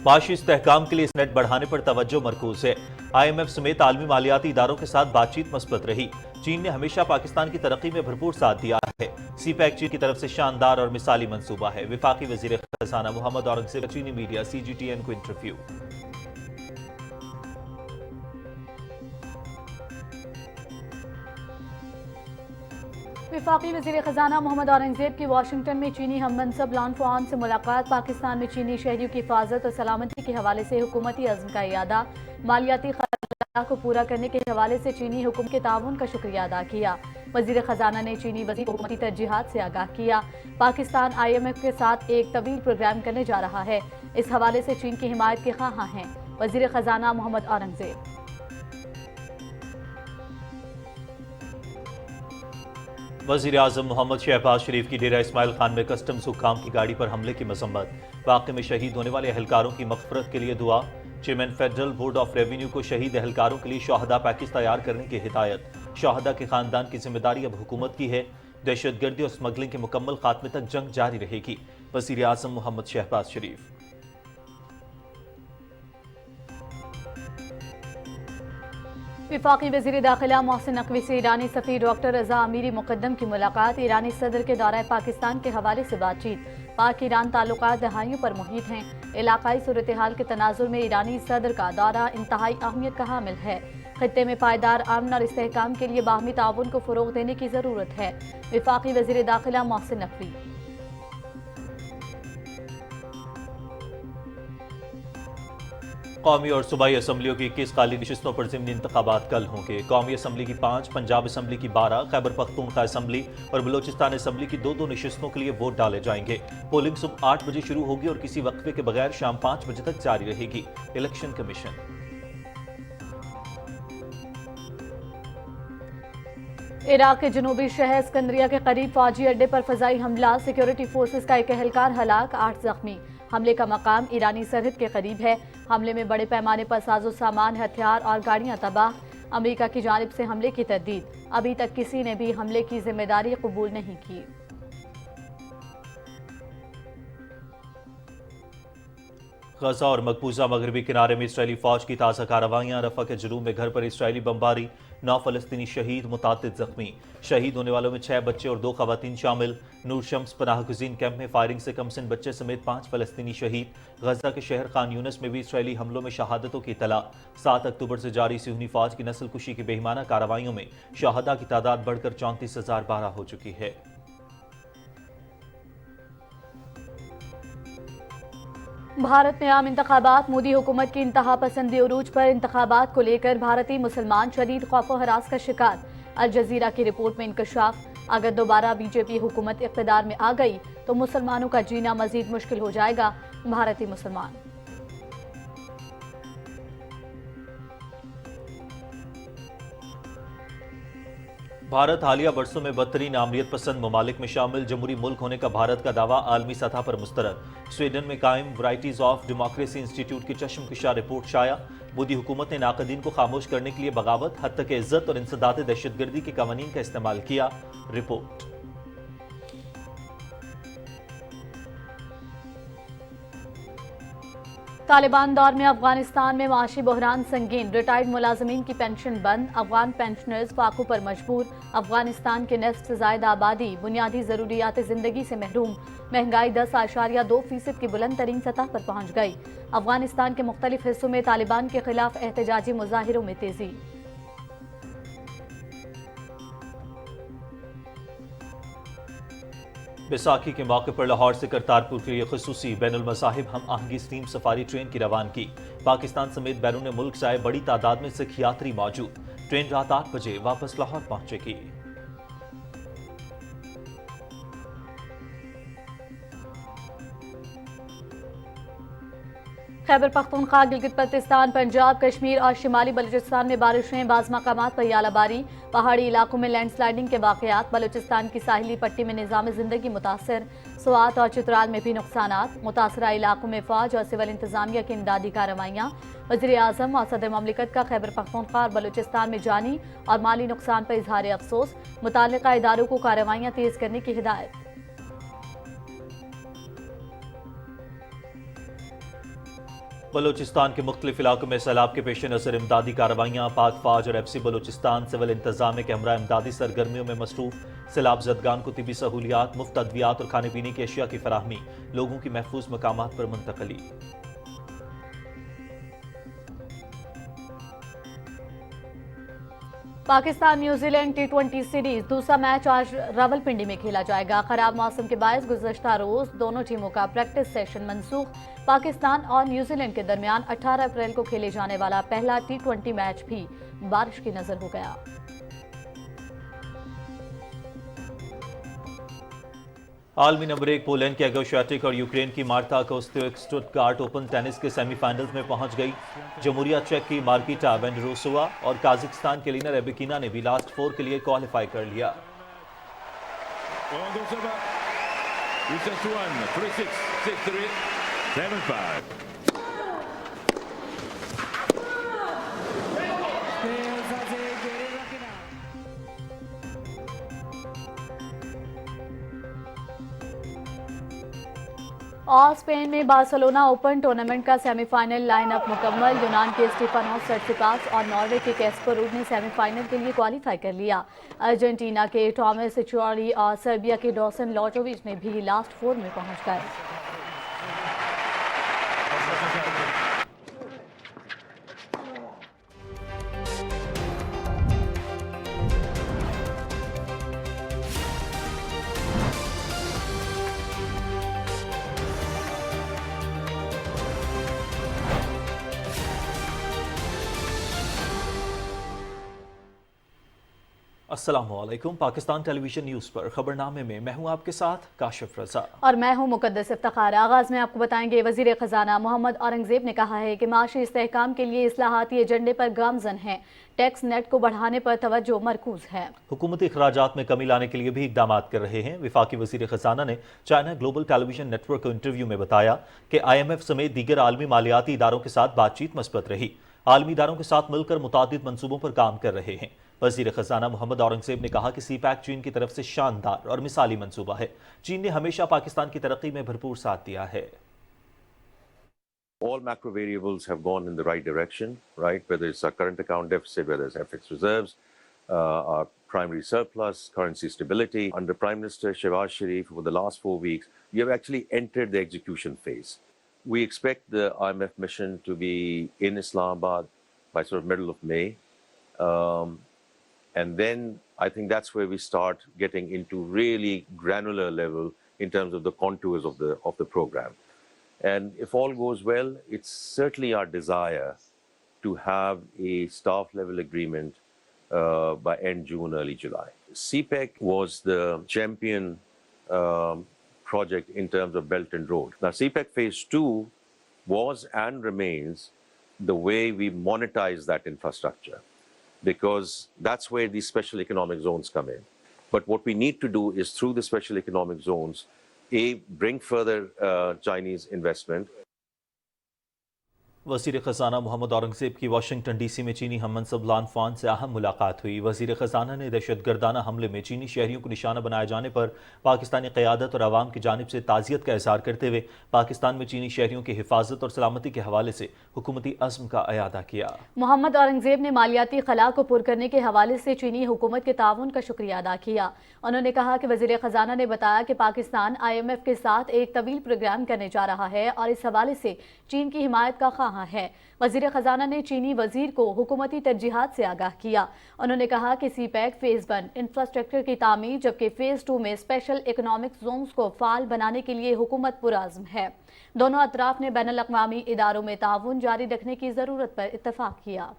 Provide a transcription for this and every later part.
معاشی استحکام کے لیے اس نیٹ بڑھانے پر توجہ مرکوز ہے۔ IMF سمیت عالمی مالیاتی اداروں کے ساتھ بات چیت مثبت رہی۔ چین نے ہمیشہ پاکستان کی ترقی میں بھرپور ساتھ دیا ہے۔ سی پیک چین کی طرف سے شاندار اور مثالی منصوبہ ہے۔ وفاقی وزیر خزانہ محمد اورنگزیب چینی میڈیا CGTN کو انٹرویو۔ وفاقی وزیر خزانہ محمد اورنگزیب کی واشنگٹن میں چینی ہم منصب لان فوان سے ملاقات۔ پاکستان میں چینی شہریوں کی حفاظت اور سلامتی کے حوالے سے حکومتی عزم کا اعادہ۔ مالیاتی خلا کو پورا کرنے کے حوالے سے چینی حکومت کے تعاون کا شکریہ ادا کیا۔ وزیر خزانہ نے چینی وزیر کو حکومتی ترجیحات سے آگاہ کیا۔ پاکستان IMF کے ساتھ ایک طویل پروگرام کرنے جا رہا ہے، اس حوالے سے چین کی حمایت کے خواہاں ہیں وزیر خزانہ محمد اورنگزیب۔ وزیر اعظم محمد شہباز شریف کی ڈیرہ اسماعیل خان میں کسٹمز حکام کی گاڑی پر حملے کی مذمت۔ واقعے میں شہید ہونے والے اہلکاروں کی مغفرت کے لیے دعا۔ Chairman federal board of revenue کو شہید اہلکاروں کے لیے شہداء پیکج تیار کرنے کی ہدایت۔ شہداء کے خاندان کی ذمہ داری اب حکومت کی ہے۔ دہشت گردی اور اسمگلنگ کے مکمل خاتمے تک جنگ جاری رہے گی۔ وزیر اعظم محمد شہباز شریف۔ وفاقی وزیر داخلہ محسن نقوی سے ایرانی سفیر ڈاکٹر رضا امیری مقدم کی ملاقات۔ ایرانی صدر کے دورہ پاکستان کے حوالے سے بات چیت۔ پاک ایران تعلقات دہائیوں پر محیط ہیں۔ علاقائی صورتحال کے تناظر میں ایرانی صدر کا دورہ انتہائی اہمیت کا حامل ہے۔ خطے میں پائیدار امن اور استحکام کے لیے باہمی تعاون کو فروغ دینے کی ضرورت ہے۔ وفاقی وزیر داخلہ محسن نقوی۔ قومی اور صوبائی اسمبلیوں کی 21 خالی نشستوں پر ضمنی انتخابات کل ہوں گے۔ قومی اسمبلی کی 5، پنجاب اسمبلی کی 12، خیبر پختونخوا اسمبلی اور بلوچستان اسمبلی کی 2 نشستوں کے لیے ووٹ ڈالے جائیں گے۔ پولنگ صبح 8 بجے شروع ہوگی اور کسی وقفے کے بغیر شام 5 بجے تک جاری رہے گی۔ Election commission. عراق کے جنوبی شہر اسکندریہ کے قریب فوجی اڈے پر فضائی حملہ۔ سیکیورٹی فورسز کا ایک اہلکار ہلاک، 8 زخمی۔ حملے کا مقام ایرانی سرحد کے قریب ہے۔ حملے میں بڑے پیمانے پر ساز و سامان، ہتھیار اور گاڑیاں تباہ۔ امریکہ کی جانب سے حملے کی تردید۔ ابھی تک کسی نے بھی حملے کی ذمہ داری قبول نہیں کی۔ غزہ اور مقبوضہ مغربی کنارے میں اسرائیلی فوج کی تازہ کارروائیاں۔ رفح کے جنوب میں گھر پر اسرائیلی بمباری، 9 فلسطینی شہید، متعدد زخمی۔ شہید ہونے والوں میں 6 بچے اور 2 خواتین شامل۔ نور شمس پناہ گزین کیمپ میں فائرنگ سے کم سن بچے سمیت 5 فلسطینی شہید۔ غزہ کے شہر خان یونس میں بھی اسرائیلی حملوں میں شہادتوں کی اطلاع۔ 7 اکتوبر سے جاری صہیونی فوج کی نسل کشی کی بے ایمانہ کارروائیوں میں شہداء کی تعداد بڑھ کر 34,012 ہو چکی ہے۔ بھارت میں عام انتخابات، مودی حکومت کی انتہا پسندی عروج پر۔ انتخابات کو لے کر بھارتی مسلمان شدید خوف و ہراس کا شکار۔ الجزیرہ کی رپورٹ میں انکشاف۔ اگر دوبارہ BJP حکومت اقتدار میں آ گئی تو مسلمانوں کا جینا مزید مشکل ہو جائے گا۔ بھارتی مسلمان۔ بھارت حالیہ برسوں میں بدترین آمریت پسند ممالک میں شامل۔ جمہوری ملک ہونے کا بھارت کا دعویٰ عالمی سطح پر مسترد۔ سویڈن میں قائم ورائٹیز آف ڈیموکریسی انسٹی ٹیوٹ کی چشم کشا رپورٹ شائع۔ مودی حکومت نے ناقدین کو خاموش کرنے کے لیے بغاوت، حد تک عزت اور انسداد دہشت گردی کے قوانین کا استعمال کیا۔ رپورٹ۔ طالبان دور میں افغانستان میں معاشی بحران سنگین۔ ریٹائرڈ ملازمین کی پینشن بند، افغان پینشنرز فاقوں پر مجبور۔ افغانستان کے نصف سے زائد آبادی بنیادی ضروریات زندگی سے محروم۔ مہنگائی 10.2% کی بلند ترین سطح پر پہنچ گئی۔ افغانستان کے مختلف حصوں میں طالبان کے خلاف احتجاجی مظاہروں میں تیزی۔ بیساکھی کے موقع پر لاہور سے کرتارپور کے لیے خصوصی بین المذاہب ہم آہنگی اسٹیم سفاری ٹرین کی روانگی۔ پاکستان سمیت بیرون ملک سے آئے بڑی تعداد میں سکھ یاتری موجود۔ ٹرین رات 8 بجے واپس لاہور پہنچے گی۔ خیبر پختونخوا، گلگت بلتستان، پنجاب، کشمیر اور شمالی بلوچستان میں بارشیں، بعض مقامات پر ژالہ باری۔ پہاڑی علاقوں میں لینڈ سلائیڈنگ کے واقعات۔ بلوچستان کی ساحلی پٹی میں نظام زندگی متاثر۔ سوات اور چترال میں بھی نقصانات۔ متاثرہ علاقوں میں فوج اور سول انتظامیہ کی امدادی کارروائیاں۔ وزیر اعظم اور صدر مملکت کا خیبر پختونخوا اور بلوچستان میں جانی اور مالی نقصان پر اظہار افسوس۔ متعلقہ اداروں کو کارروائیاں تیز کرنے کی ہدایت۔ بلوچستان کے مختلف علاقوں میں سیلاب کے پیش نظر امدادی کارروائیاں پاک فوج اور ایف سی بلوچستان سول انتظامیہ کے ہمراہ امدادی سرگرمیوں میں مصروف سیلاب زدگان کو طبی سہولیات مفت ادویات اور کھانے پینے کی اشیاء کی فراہمی لوگوں کی محفوظ مقامات پر منتقلی Pakistan New Zealand T20 series دوسرا میچ آج راولپنڈی میں کھیلا جائے گا خراب موسم کے باعث گزشتہ روز دونوں ٹیموں کا پریکٹس سیشن منسوخ پاکستان اور نیوزی لینڈ کے درمیان 18 اپریل کو کھیلے جانے والا پہلا T20 میچ بھی بارش کی نظر ہو گیا عالمی نمبر 1 پولینڈ کی ایگو شیاٹک اور یوکرین کی مارتا کوستیوک سٹٹگارٹ اوپن ٹینس کے سیمی فائنلز میں پہنچ گئی جمہوریہ چیک کی مارکیٹا وینڈروسووا اور کازخستان کی لینا ریبیکینا نے بھی لاسٹ 4 کے لیے کوالیفائی کر لیا اور اسپین میں بارسلونا اوپن ٹورنامنٹ کا سیمی فائنل لائن اپ مکمل یونان کے اسٹیفانوس سٹسیپاس اور ناروے کے کیسپر روڈ نے سیمی فائنل کے لیے کوالیفائی کر لیا ارجنٹینا کے ٹامس چواری اور سربیا کے ڈوسن لاٹووچ نے بھی لاسٹ 4 میں پہنچ گئے السلام علیکم پاکستان ٹیلی ویژن نیوز پر خبرنامے میں میں ہوں آپ کے ساتھ کاشف رضا اور میں ہوں مقدس افتخار آغاز میں آپ کو بتائیں گے وزیر خزانہ محمد اورنگزیب نے کہا ہے کہ معاشی استحکام کے لیے اصلاحاتی ایجنڈے پر گامزن ہیں ٹیکس نیٹ کو بڑھانے پر توجہ مرکوز ہے حکومتی اخراجات میں کمی لانے کے لیے بھی اقدامات کر رہے ہیں وفاقی وزیر خزانہ نے چائنا گلوبل ٹیلی ویژن نیٹ ورک کو انٹرویو میں بتایا کہ IMF سمیت دیگر عالمی مالیاتی اداروں کے ساتھ بات چیت مثبت رہی عالمی اداروں کے ساتھ مل کر متعدد منصوبوں پر کام کر رہے ہیں وزیر خزانہ محمد اورنگزیب نے کہا کہ سی پیک چین کی طرف سے شاندار اور مثالی منصوبہ ہے چین نے ہمیشہ پاکستان کی ترقی میں بھرپور ساتھ دیا ہے All macro variables have gone in the right direction, right? Whether it's our current account deficit, whether it's FX reserves, our primary surplus, currency stability. Under Prime Minister Shehbaz Sharif, over the last 4 weeks, we have actually entered the execution phase. We expect the IMF mission to be in Islamabad by sort of middle of May. And then I think that's where we start getting into really granular level in terms of the contours of the program. And if all goes well, it's certainly our desire to have a staff level agreement by end June, early July. CPEC was the champion project in terms of Belt and Road. Now CPEC Phase 2 was and remains the way we monetize that infrastructure, because that's where these special economic zones come in. But what we need to do is through the special economic zones, bring further Chinese investment. وزیر خزانہ محمد اورنگزیب کی Washington D C میں چینی ہم منصب lawn فان سے اہم ملاقات ہوئی وزیر خزانہ نے دہشت گردانہ حملے میں چینی شہریوں کو نشانہ بنائے جانے پر پاکستانی قیادت اور عوام کی جانب سے تعزیت کا اظہار کرتے ہوئے پاکستان میں چینی شہریوں کی حفاظت اور سلامتی کے حوالے سے حکومتی عزم کا اعادہ کیا محمد اورنگزیب نے مالیاتی خلا کو پر کرنے کے حوالے سے چینی حکومت کے تعاون کا شکریہ ادا کیا انہوں نے کہا کہ وزیر خزانہ نے بتایا کہ پاکستان IMF کے ساتھ ایک طویل پروگرام کرنے جا رہا ہے اور اس حوالے سے چین کی حمایت کا خواہاں ہے وزیر خزانہ نے چینی وزیر کو حکومتی ترجیحات سے آگاہ کیا انہوں نے کہا کہ سی پیک فیز 1 انفراسٹرکچر کی تعمیر جبکہ فیز 2 میں اسپیشل اکنامک زونز کو فعال بنانے کے لیے حکومت پرعزم ہے دونوں اطراف نے بین الاقوامی اداروں میں تعاون جاری رکھنے کی ضرورت پر اتفاق کیا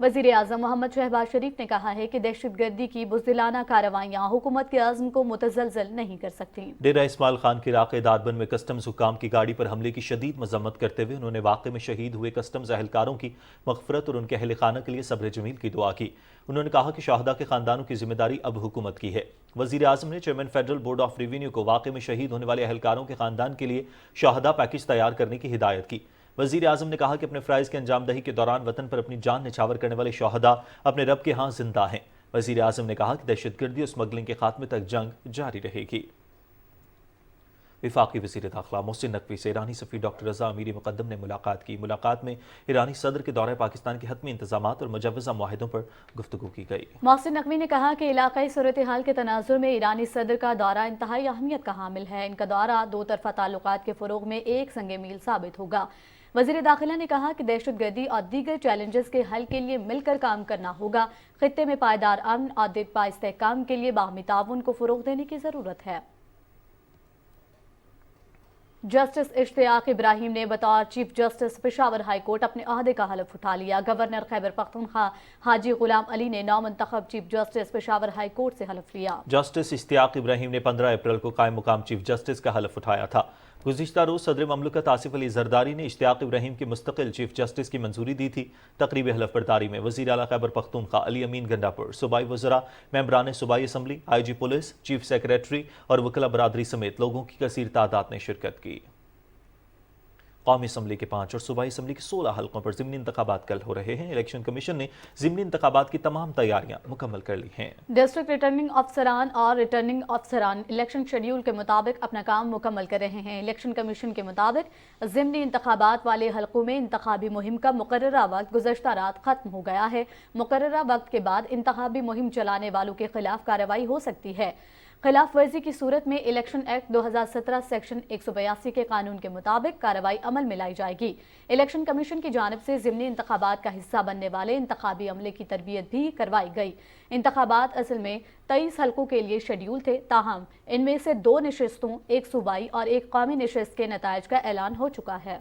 وزیر اعظم محمد شہباز شریف نے کہا ہے کہ دہشت گردی کی بزدلانہ کارروائیاں حکومت کے عزم کو متزلزل نہیں کر سکتی ڈیرہ اسماعیل خان کے علاقے داربند میں کسٹمز حکام کی گاڑی پر حملے کی شدید مذمت کرتے ہوئے انہوں نے واقعے میں شہید ہوئے کسٹمز اہلکاروں کی مغفرت اور ان کے اہل خانہ کے لیے صبر جمیل کی دعا کی انہوں نے کہا کہ شہداء کے خاندانوں کی ذمہ داری اب حکومت کی ہے وزیر اعظم نے chairman federal board of revenue کو واقعے میں شہید ہونے والے اہلکاروں کے خاندان کے لیے شہداء پیکج تیار کرنے کی ہدایت کی وزیر اعظم نے کہا کہ اپنے فرائض کی انجام دہی کے دوران وطن پر اپنی جان نچھاور کرنے والے شہداء اپنے رب کے ہاں زندہ ہیں وزیر اعظم نے کہا کہ دہشت گردی اور اسمگلنگ کے خاتمے تک جنگ جاری رہے گی वफाकी वज़ीर दाखिला मोहसिन नकवी से ईरानी सफ़ीर डॉक्टर रज़ा अमीरी मुक़द्दम ने मुलाकात की। मुलाकात में ईरानी सदर के दौरे पाकिस्तान के हतमी इंतज़ामात और मुजव्वज़ा मुआहिदों पर गुफ्तगू की गई। मोहसिन नकवी ने कहा कि इलाकाई सूरत हाल के तनाजुर में ईरानी सदर का दौरा इंतहाई अहमियत का हामिल है। इनका दौरा दो तरफ़ा ताल्लुकात के फ़रोग़ में एक संगे मील साबित होगा। वज़ीर दाखिला ने कहा कि दहशतगर्दी और दीगर चैलेंजेस के हल के लिए मिलकर काम करना होगा। खित्ते में पायदार अमन और दिरपा इस्तेहकाम के लिए बाहमी ताउन को फ़रोग़ देने की ज़रूरत है। जस्टिस इश्तियाक इब्राहिम ने बतौर chief justice Peshawar high court अपने अहदे का हलफ उठा लिया। गवर्नर खैबर पख्तूनख्वा हाजी गुलाम अली ने नौमंतखब chief justice Peshawar high court से हलफ लिया। जस्टिस इश्तियाक इब्राहिम ने 15 अप्रैल को कायम मुकाम चीफ जस्टिस का हलफ उठाया था। गुज़िश्ता रोज़ सदर ममलकत आसिफ अली जरदारी ने इश्तियाक इब्राहिम की मुस्तकिल चीफ जस्टिस की मंजूरी दी थी। तकरीब हलफ बर्दारी में वज़ीर आला खैबर पख्तूनख्वा अली अमीन गंडापुर, सूबाई वज़रा, मेंबरान सूबाई assembly, IG police, chief secretary और वकला बरादरी समेत लोगों की कसीर तादाद ने शिरकत की। कौमी असम्बली के 5 और सूबाई असम्बली के 16 हल्कों पर ज़िमनी इंतखाबात कल हो रहे हैं। इलेक्शन कमीशन ने ज़िमनी इंतखाबात की तमाम तैयारियां मुकम्मल कर ली हैं। डिस्ट्रिक्ट रिटर्निंग अफसरान और रिटर्निंग अफसरान इलेक्शन शेड्यूल के मुताबिक अपना काम मुकम्मल कर रहे हैं। इलेक्शन कमीशन के मुताबिक ज़िमनी इंतखाबात वाले हल्कों में इंतखाबी मुहिम का मुकर्ररा वक्त गुज़श्ता रात खत्म हो गया है। मुकर्ररा वक्त के बाद इंतखाबी मुहिम चलाने वालों के खिलाफ कार्रवाई हो सकती है। खिलाफ वर्जी की सूरत में इलेक्शन एक्ट 2017 सेक्शन 182 के कानून के मुताबिक कार्रवाई अमल में लाई जाएगी। इलेक्शन कमीशन की जानिब से ज़िमनी इंतखाबात का हिस्सा बनने वाले इंतखाबी अमले की तरबियत भी करवाई गई। इंतखाबात असल में 23 हल्कों के लिए शेड्यूल थे, ताहम इनमें से 2 नशिस्तों, एक सूबाई और एक कौमी नशिस्त के नताइज का ऐलान हो चुका है।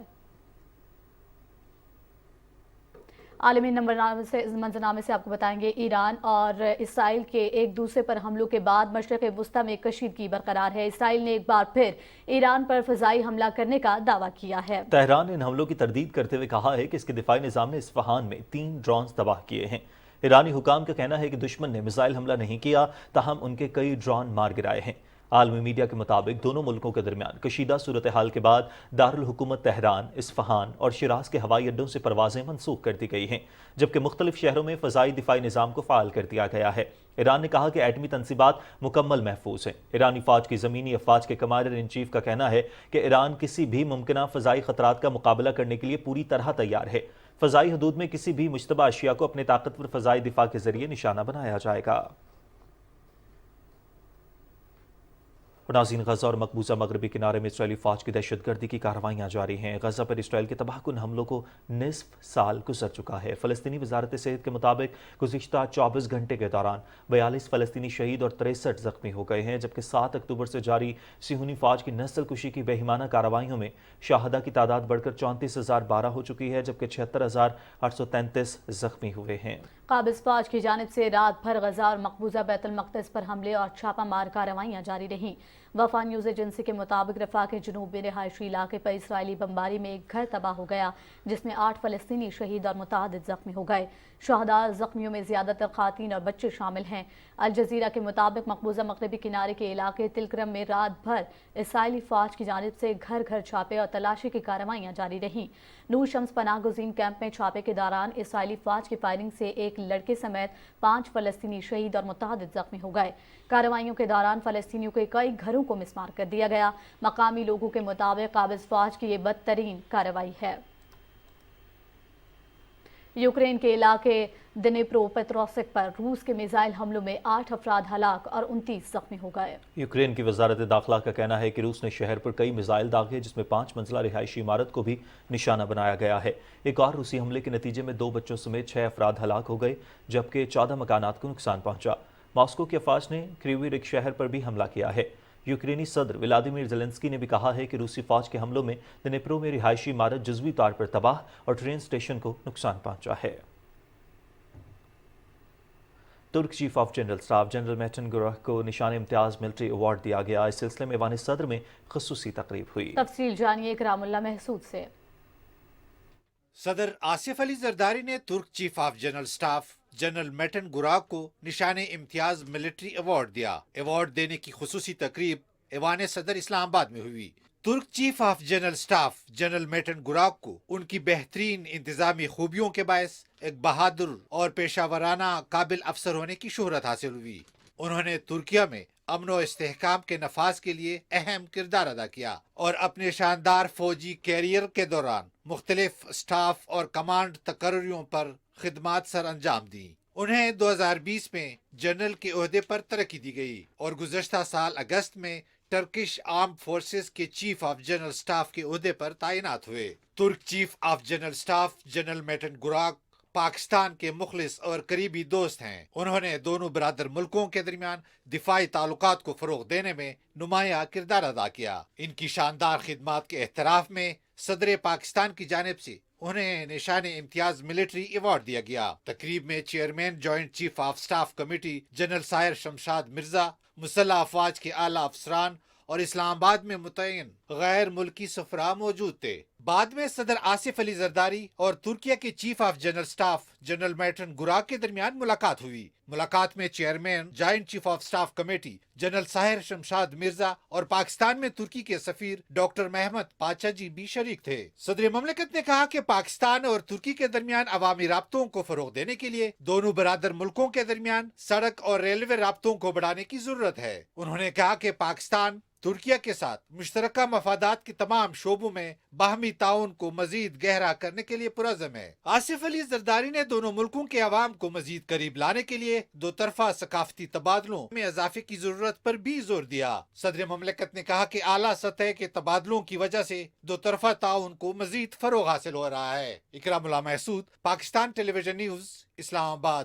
आलमी मंजरनामे से आपको बताएंगे, ईरान और इसराइल के एक दूसरे पर हमलों के बाद मशरक़ वुस्ता में कशीदगी बरकरार है। इसराइल ने एक बार फिर ईरान पर फ़िज़ाई हमला करने का दावा किया है। तेहरान ने इन हमलों की तरदीद करते हुए कहा है कि इसके दिफाई निज़ाम ने इस्फहान में 3 ड्रोन्स तबाह किए हैं। ईरानी हुकाम का कहना है कि दुश्मन ने मिसाइल हमला नहीं किया, ताहम उनके कई ड्रोन मार गिराए हैं। आलमी मीडिया के मुताबिक दोनों मुल्कों के दरमियान कशीदा सूरत हाल के बाद दारुल हुकूमत तेहरान, इस्फहान और शिराज के हवाई अड्डों से परवाजें मनसूख कर दी गई हैं, जबकि मुख्तलिफ शहरों में फ़ज़ाई दिफाई निज़ाम को फ़ाल कर दिया गया है। ईरान ने कहा कि एटमी तनसीबात मुकम्मल महफूज हैं। ईरानी फ़ौज की ज़मीनी अफ़वाज के कमांडर इन चीफ का कहना है कि ईरान किसी भी मुमकिन फ़ज़ाई ख़तरात का मुकाबला करने के लिए पूरी तरह तैयार है। फ़ज़ाई हदूद में किसी भी मुश्तबा अशिया को अपने ताकतवर फ़ज़ाई दिफा के ज़रिए निशाना बनाया जाएगा। नाज़रीन, गज़ा और मकबूजा मगरबी किनारे में इसराइली फ़ौज की दहशतगर्दी की कार्रवाइयाँ जारी हैं। गज़ा पर इसराइल के तबाहकुन हमलों को निस्फ साल गुजर चुका है। फ़लस्तीनी वज़ारत सेहत के मुताबिक गुज़िश्ता 24 घंटे के दौरान 42 फ़लस्तीनी शहीद और 63 ज़ख्मी हो गए हैं, जबकि 7 अक्टूबर से जारी सिहूनी फ़ौज की नस्ल कुशी की बेईमाना कार्रवाइयों में शहादा की तादाद बढ़कर 34,012 हो चुकी है, जबकि 76,833 ज़ख्मी हुए हैं। काबिज़ फ़ौज की जानिब से रात भर गज़ा और मकबूजा बैतुल मक़दिस पर हमले और छापा मार कार्रवाइयाँ जारी रहीं। वफा न्यूज़ एजेंसी के मुताबिक रफ़ा के जनूब में रिहायशी इलाके पर इसराइली बमबारी में एक घर तबाह हो गया, जिसमें 8 फ़लस्तीनी शहीद और मुतअद्दिद ज़ख्मी हो गए। शहदा ज़ख्मियों में ज़्यादातर ख़ातीन और बच्चे शामिल हैं। अल जज़ीरा के मुताबिक मकबूजा मगरबी किनारे के इलाके तिलक्रम में रात भर इसराइली फ़ौज की जानिब से घर घर छापे और तलाशी की कार्रवाइयाँ जारी रहीं। नूर शम्स पनाह गुज़ीन कैंप में छापे के दौरान इसराइली फ़ौज की फायरिंग से एक लड़के समेत 5 फ़लस्तीनी शहीद और मुतअद्दिद ज़ख्मी हो गए। कार्रवाइयों के दौरान फ़लस्तीनियों के कई घरों को मिसमार कर दिया गया। मकामी लोगों के मुताबिक काबिज़ फ़ौज की ये बदतरीन कार्रवाई है। यूक्रेन के इलाके दिनेप्रो पेट्रोव्स्क पर रूस के मिसाइल हमलों में 8 अफराद हलाक और 29 जख्मी हो गए। यूक्रेन की वजारत दाखिला का कहना है कि रूस ने शहर पर कई मिसाइल दागे, जिसमें 5 मंजिला रिहायशी इमारत को भी निशाना बनाया गया है। एक और रूसी हमले के नतीजे में 2 बच्चों समेत 6 अफराद हलाक हो गए, जबकि 14 मकानात को नुकसान पहुंचा। मॉस्को के अफवाज ने क्रीवी रिग शहर पर भी हमला किया है। यूक्रेनी सदर व्लादिमीर ज़ेलेंस्की ने भी कहा है कि रूसी फौज के हमलों में दिनेप्रो में रिहायशी इमारत जुज़वी तौर पर तबाह और ट्रेन स्टेशन को नुकसान पहुंचा है। तुर्क chief of general staff general Metin Gurak को निशान इम्तियाज मिलिट्री अवार्ड दिया गया। इस सिलसिले में ईवान सदर में खुसूसी तकरीब हुई। तफसील जानिए करामुल्लाह महसूद से। सदर आसिफ अली जरदारी ने तुर्क chief of general staff general Metin Gurak को निशान इम्तियाज मिलिट्री अवार्ड दिया। अवार्ड देने की खुसूसी तकरीब ईवान सदर इस्लामाबाद में हुई। तुर्क chief of general staff general Metin Gurak को उनकी बेहतरीन इंतजामी खूबियों के बायस एक बहादुर और पेशावराना काबिल अफसर होने की शोहरत हासिल हुई। انہوں نے ترکیہ میں امن و استحکام کے نفاذ کے لیے اہم کردار ادا کیا اور اپنے شاندار فوجی کیریئر کے دوران مختلف اسٹاف اور کمانڈ تقرریوں پر خدمات سر انجام دی۔ انہیں 2020 میں جنرل کے عہدے پر ترقی دی گئی اور گزشتہ سال اگست میں ٹرکش آرم فورسز کے چیف آف جنرل سٹاف کے عہدے پر تعینات ہوئے۔ ترک chief of general staff general Metin Gurak Pakistan کے مخلص اور قریبی دوست ہیں۔ انہوں نے دونوں برادر ملکوں کے درمیان دفاعی تعلقات کو فروغ دینے میں نمایاں کردار ادا کیا۔ ان کی شاندار خدمات کے اعتراف میں صدر پاکستان کی جانب سے انہیں نشان امتیاز ملٹری ایوارڈ دیا گیا۔ تقریب میں chairman joint chief of staff committee general Sahir Shamshad Mirza, مسلح افواج کے اعلیٰ افسران اور اسلام آباد میں متعین غیر ملکی سفراء موجود تھے۔ بعد میں صدر آصف علی زرداری اور ترکیہ کے chief of general staff general Metin Gurak کے درمیان ملاقات ہوئی۔ ملاقات میں chairman joint chief of staff committee general Sahir Shamshad Mirza اور پاکستان میں ترکی کے سفیر ڈاکٹر محمد پاچا جی بھی شریک تھے۔ صدر مملکت نے کہا کہ پاکستان اور ترکی کے درمیان عوامی رابطوں کو فروغ دینے کے لیے دونوں برادر ملکوں کے درمیان سڑک اور ریلوے رابطوں کو بڑھانے کی ضرورت ہے۔ انہوں نے کہا کہ پاکستان ترکیہ کے ساتھ مشترکہ مفادات کے تمام شعبوں میں باہمی تعاون کو مزید گہرا کرنے کے لیے پرعزم ہے۔ آصف علی زرداری نے دونوں ملکوں کے عوام کو مزید قریب لانے کے لیے دو طرفہ ثقافتی تبادلوں میں اضافے کی ضرورت پر بھی زور دیا۔ صدر مملکت نے کہا کہ اعلیٰ سطح کے تبادلوں کی وجہ سے دو طرفہ تعاون کو مزید فروغ حاصل ہو رہا ہے۔ اکرام اللہ محسود، پاکستان ٹیلی ویژن نیوز، اسلام آباد۔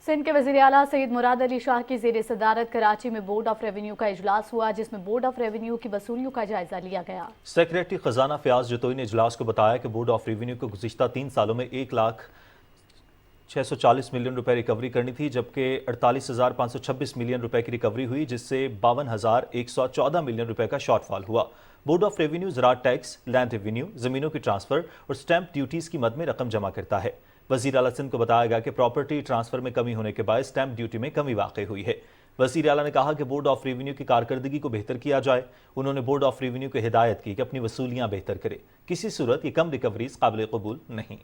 سندھ کے وزیر اعلیٰ سید مراد علی شاہ کی زیر صدارت کراچی میں بورڈ آف ریونیو کا اجلاس ہوا، جس میں بورڈ آف ریونیو کی وصولیوں کا جائزہ لیا گیا۔ سیکریٹری خزانہ فیاض جتوئی نے اجلاس کو بتایا کہ بورڈ آف ریونیو کو گزشتہ 3 سالوں میں 1,640 ملین روپے ریکوری کرنی تھی، جبکہ 48,526 ملین روپے کی ریکوری ہوئی، جس سے 52,114 ملین روپے کا شارٹ فال ہوا۔ بورڈ آف ریونیو زراعت ٹیکس، لینڈ ریونیو، زمینوں کی ٹرانسفر اور سٹیمپ ڈیوٹیز کی مد میں رقم جمع کرتا ہے۔ وزیر اعلیٰ سندھ کو بتایا گیا کہ پراپرٹی ٹرانسفر میں کمی ہونے کے باعث سٹیمپ ڈیوٹی میں کمی واقع ہوئی ہے۔ وزیر اعلیٰ نے کہا کہ بورڈ آف ریونیو کی کارکردگی کو بہتر کیا جائے۔ انہوں نے بورڈ آف ریونیو کو ہدایت کی کہ اپنی وصولیاں بہتر کرے، کسی صورت یہ کم ریکوریز قابل قبول نہیں۔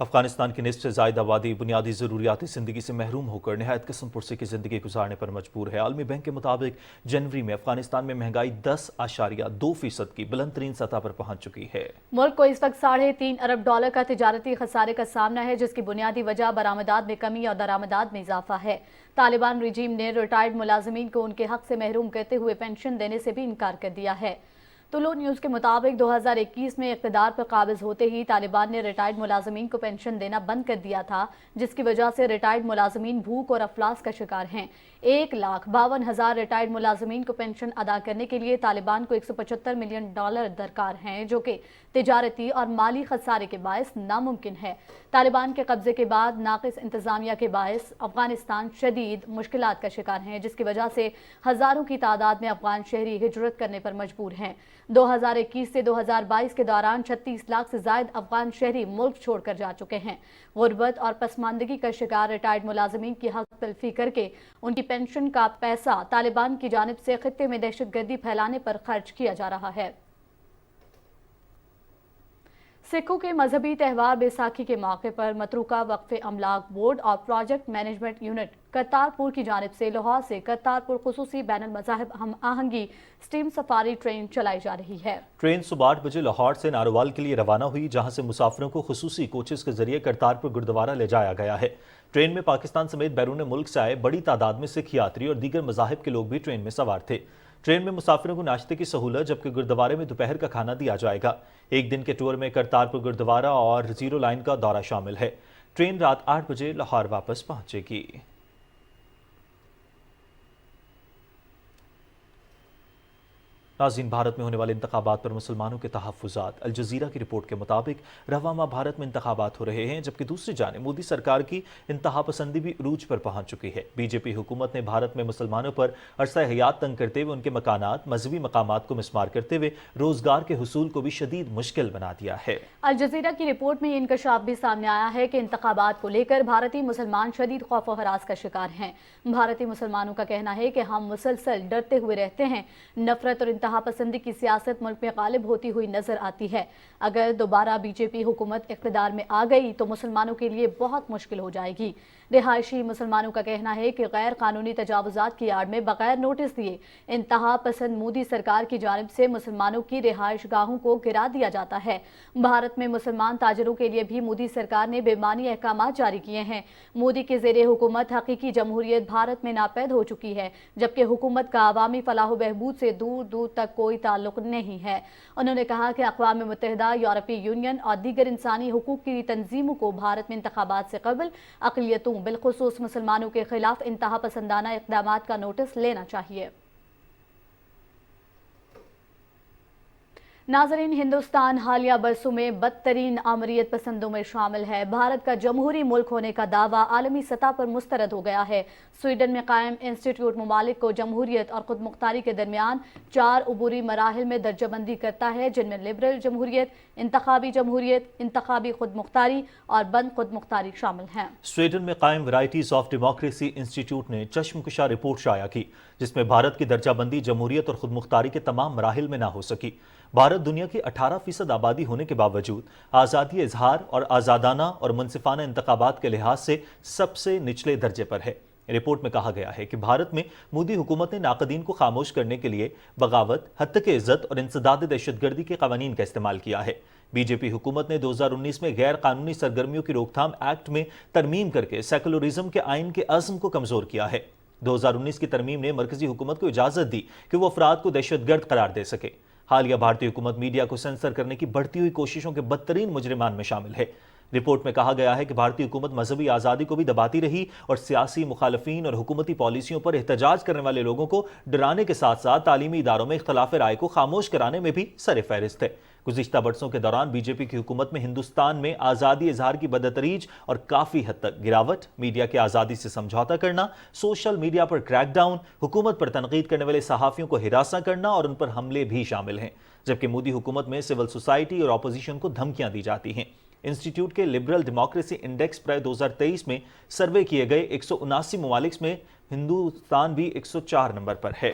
افغانستان کی نصف سے زائد آبادی بنیادی ضروریات زندگی سے محروم ہو کر نہایت قسم پرسی کی زندگی گزارنے پر مجبور ہے۔ عالمی بینک کے مطابق جنوری میں افغانستان میں مہنگائی 10.2% کی بلند ترین سطح پر پہنچ چکی ہے۔ ملک کو اس وقت $3.5 ارب کا تجارتی خسارے کا سامنا ہے، جس کی بنیادی وجہ برآمدات میں کمی اور درآمدات میں اضافہ ہے۔ طالبان رجیم نے ریٹائرڈ ملازمین کو ان کے حق سے محروم کرتے ہوئے پینشن دینے سے بھی انکار کر دیا ہے۔ طلوع نیوز کے مطابق 2021 میں اقتدار پر قابض ہوتے ہی طالبان نے ریٹائرڈ ملازمین کو پینشن دینا بند کر دیا تھا، جس کی وجہ سے ریٹائرڈ ملازمین بھوک اور افلاس کا شکار ہیں۔ 1,52,000 ریٹائرڈ ملازمین کو پینشن ادا کرنے کے لیے طالبان کو $175 ملین درکار ہیں، جو کہ تجارتی اور مالی خسارے کے باعث ناممکن ہے۔ طالبان کے قبضے کے بعد ناقص انتظامیہ کے باعث افغانستان شدید مشکلات کا شکار ہیں، جس کی وجہ سے ہزاروں کی تعداد میں افغان شہری ہجرت کرنے پر مجبور ہیں۔ 2021 سے 2022 کے دوران 36 لاکھ سے زائد افغان شہری ملک چھوڑ کر جا چکے ہیں۔ غربت اور پسماندگی کا شکار ریٹائرڈ ملازمین کی حق تلفی کر کے ان کی پینشن کا پیسہ طالبان کی جانب سے خطے میں دہشت گردی پھیلانے پر خرچ کیا جا رہا ہے۔ سکھوں کے مذہبی تہوار بیساکھی کے موقع پر متروکہ وقف املاک بورڈ اور پروجیکٹ مینجمنٹ یونٹ کرتارپور کی جانب سے لاہور سے کرتارپور خصوصی بین المذاہب ہم آہنگی سٹیم سفاری ٹرین چلائی جا رہی ہے۔ ٹرین صبح 8 بجے لاہور سے ناروال کے لیے روانہ ہوئی، جہاں سے مسافروں کو خصوصی کوچز کے ذریعے کرتارپور گردوارہ لے جایا گیا ہے۔ ٹرین میں پاکستان سمیت بیرون ملک سے آئے بڑی تعداد میں سکھ یاتری اور دیگر مذاہب کے لوگ بھی ٹرین میں سوار تھے۔ ٹرین میں مسافروں کو ناشتے کی سہولت، جبکہ گردوارے میں دوپہر کا کھانا دیا جائے گا۔ ایک دن کے ٹور میں کرتارپور گردوارہ اور زیرو لائن کا دورہ شامل ہے۔ ٹرین رات 8 بجے لاہور واپس پہنچے گی۔ ناظرین، بھارت میں ہونے والے انتخابات پر مسلمانوں کے تحفظات۔ الجزیرہ کی رپورٹ کے مطابق رواں ماہ بھارت میں انتخابات ہو رہے ہیں، جبکہ دوسری جانب مودی سرکار کی انتہا پسندی بھی عروج پر پہنچ چکی ہے۔ بی جے پی حکومت نے بھارت میں مسلمانوں پر عرصہ حیات تنگ کرتے ہوئے ان کے مکانات، مذہبی مقامات کو مسمار کرتے ہوئے روزگار کے حصول کو بھی شدید مشکل بنا دیا ہے۔ الجزیرہ کی رپورٹ میں یہ انکشاف بھی سامنے آیا ہے کہ انتخابات کو لے کر بھارتی مسلمان شدید خوف و ہراس کا شکار ہیں۔ بھارتی مسلمانوں کا کہنا ہے کہ ہم مسلسل ڈرتے ہوئے رہتے ہیں، نفرت اور انتہا پسندی کی سیاست ملک میں غالب ہوتی ہوئی نظر آتی ہے۔ اگر دوبارہ بی جے پی حکومت اقتدار میں آ گئی تو مسلمانوں کے لیے بہت مشکل ہو جائے گی۔ رہائشی مسلمانوں کا کہنا ہے کہ غیر قانونی تجاوزات کی آڑ میں بغیر نوٹس دیے انتہا پسند مودی سرکار کی جانب سے مسلمانوں کی رہائش گاہوں کو گرا دیا جاتا ہے۔ بھارت میں مسلمان تاجروں کے لیے بھی مودی سرکار نے بے معنی احکامات جاری کیے ہیں۔ مودی کے زیر حکومت حقیقی جمہوریت بھارت میں ناپید ہو چکی ہے، جبکہ حکومت کا عوامی فلاح و بہبود سے دور دور تک کوئی تعلق نہیں ہے۔ انہوں نے کہا کہ اقوام متحدہ، یورپی یونین اور دیگر انسانی حقوق کی تنظیموں کو بھارت میں انتخابات سے قبل اقلیتوں بالخصوص مسلمانوں کے خلاف انتہا پسندانہ اقدامات کا نوٹس لینا چاہیے۔ ناظرین، ہندوستان حالیہ برسوں میں بدترین آمریت پسندوں میں شامل ہے۔ بھارت کا جمہوری ملک ہونے کا دعویٰ عالمی سطح پر مسترد ہو گیا ہے۔ سویڈن میں قائم انسٹیٹیوٹ ممالک کو جمہوریت اور خود مختاری کے درمیان 4 عبوری مراحل میں درجہ بندی کرتا ہے، جن میں لبرل جمہوریت، انتخابی خود مختاری اور بند خود مختاری شامل ہیں۔ سویڈن میں قائم ورائٹیز آف ڈیموکریسی انسٹیٹیوٹ نے چشمکشا رپورٹ شائع کی، جس میں بھارت کی درجہ بندی جمہوریت اور خود مختاری کے تمام مراحل میں نہ ہو سکی۔ بھارت دنیا کی 18% آبادی ہونے کے باوجود آزادی اظہار اور آزادانہ اور منصفانہ انتخابات کے لحاظ سے سب سے نچلے درجے پر ہے۔ رپورٹ میں کہا گیا ہے کہ بھارت میں مودی حکومت نے ناقدین کو خاموش کرنے کے لیے بغاوت، حتک عزت اور انسداد دہشت گردی کے قوانین کا استعمال کیا ہے۔ بی جے پی حکومت نے 2019 میں غیر قانونی سرگرمیوں کی روک تھام ایکٹ میں ترمیم کر کے سیکولرزم کے آئین کے عزم کو کمزور کیا ہے۔ 2019 کی ترمیم نے مرکزی حکومت کو اجازت دی کہ وہ افراد کو دہشت گرد قرار دے سکے۔ حالیہ بھارتی حکومت میڈیا کو سینسر کرنے کی بڑھتی ہوئی کوششوں کے بدترین مجرمان میں شامل ہے۔ رپورٹ میں کہا گیا ہے کہ بھارتی حکومت مذہبی آزادی کو بھی دباتی رہی اور سیاسی مخالفین اور حکومتی پالیسیوں پر احتجاج کرنے والے لوگوں کو ڈرانے کے ساتھ ساتھ تعلیمی اداروں میں اختلاف رائے کو خاموش کرانے میں بھی سر فہرست ہے۔ گزشتہ برسوں کے دوران بی جے پی کی حکومت میں ہندوستان میں آزادی اظہار کی بدتریج اور کافی حد تک گراوٹ، میڈیا کی آزادی سے سمجھوتا کرنا، سوشل میڈیا پر کریک ڈاؤن، حکومت پر تنقید کرنے والے صحافیوں کو ہراساں کرنا اور ان پر حملے بھی شامل ہیں، جبکہ مودی حکومت میں سول سوسائٹی اور اپوزیشن کو دھمکیاں دی جاتی ہیں۔ انسٹیٹیوٹ کے لبرل ڈیموکریسی انڈیکس پر 2023 میں سروے کیے گئے 179 ممالک میں ہندوستان بھی 104 نمبر پر ہے۔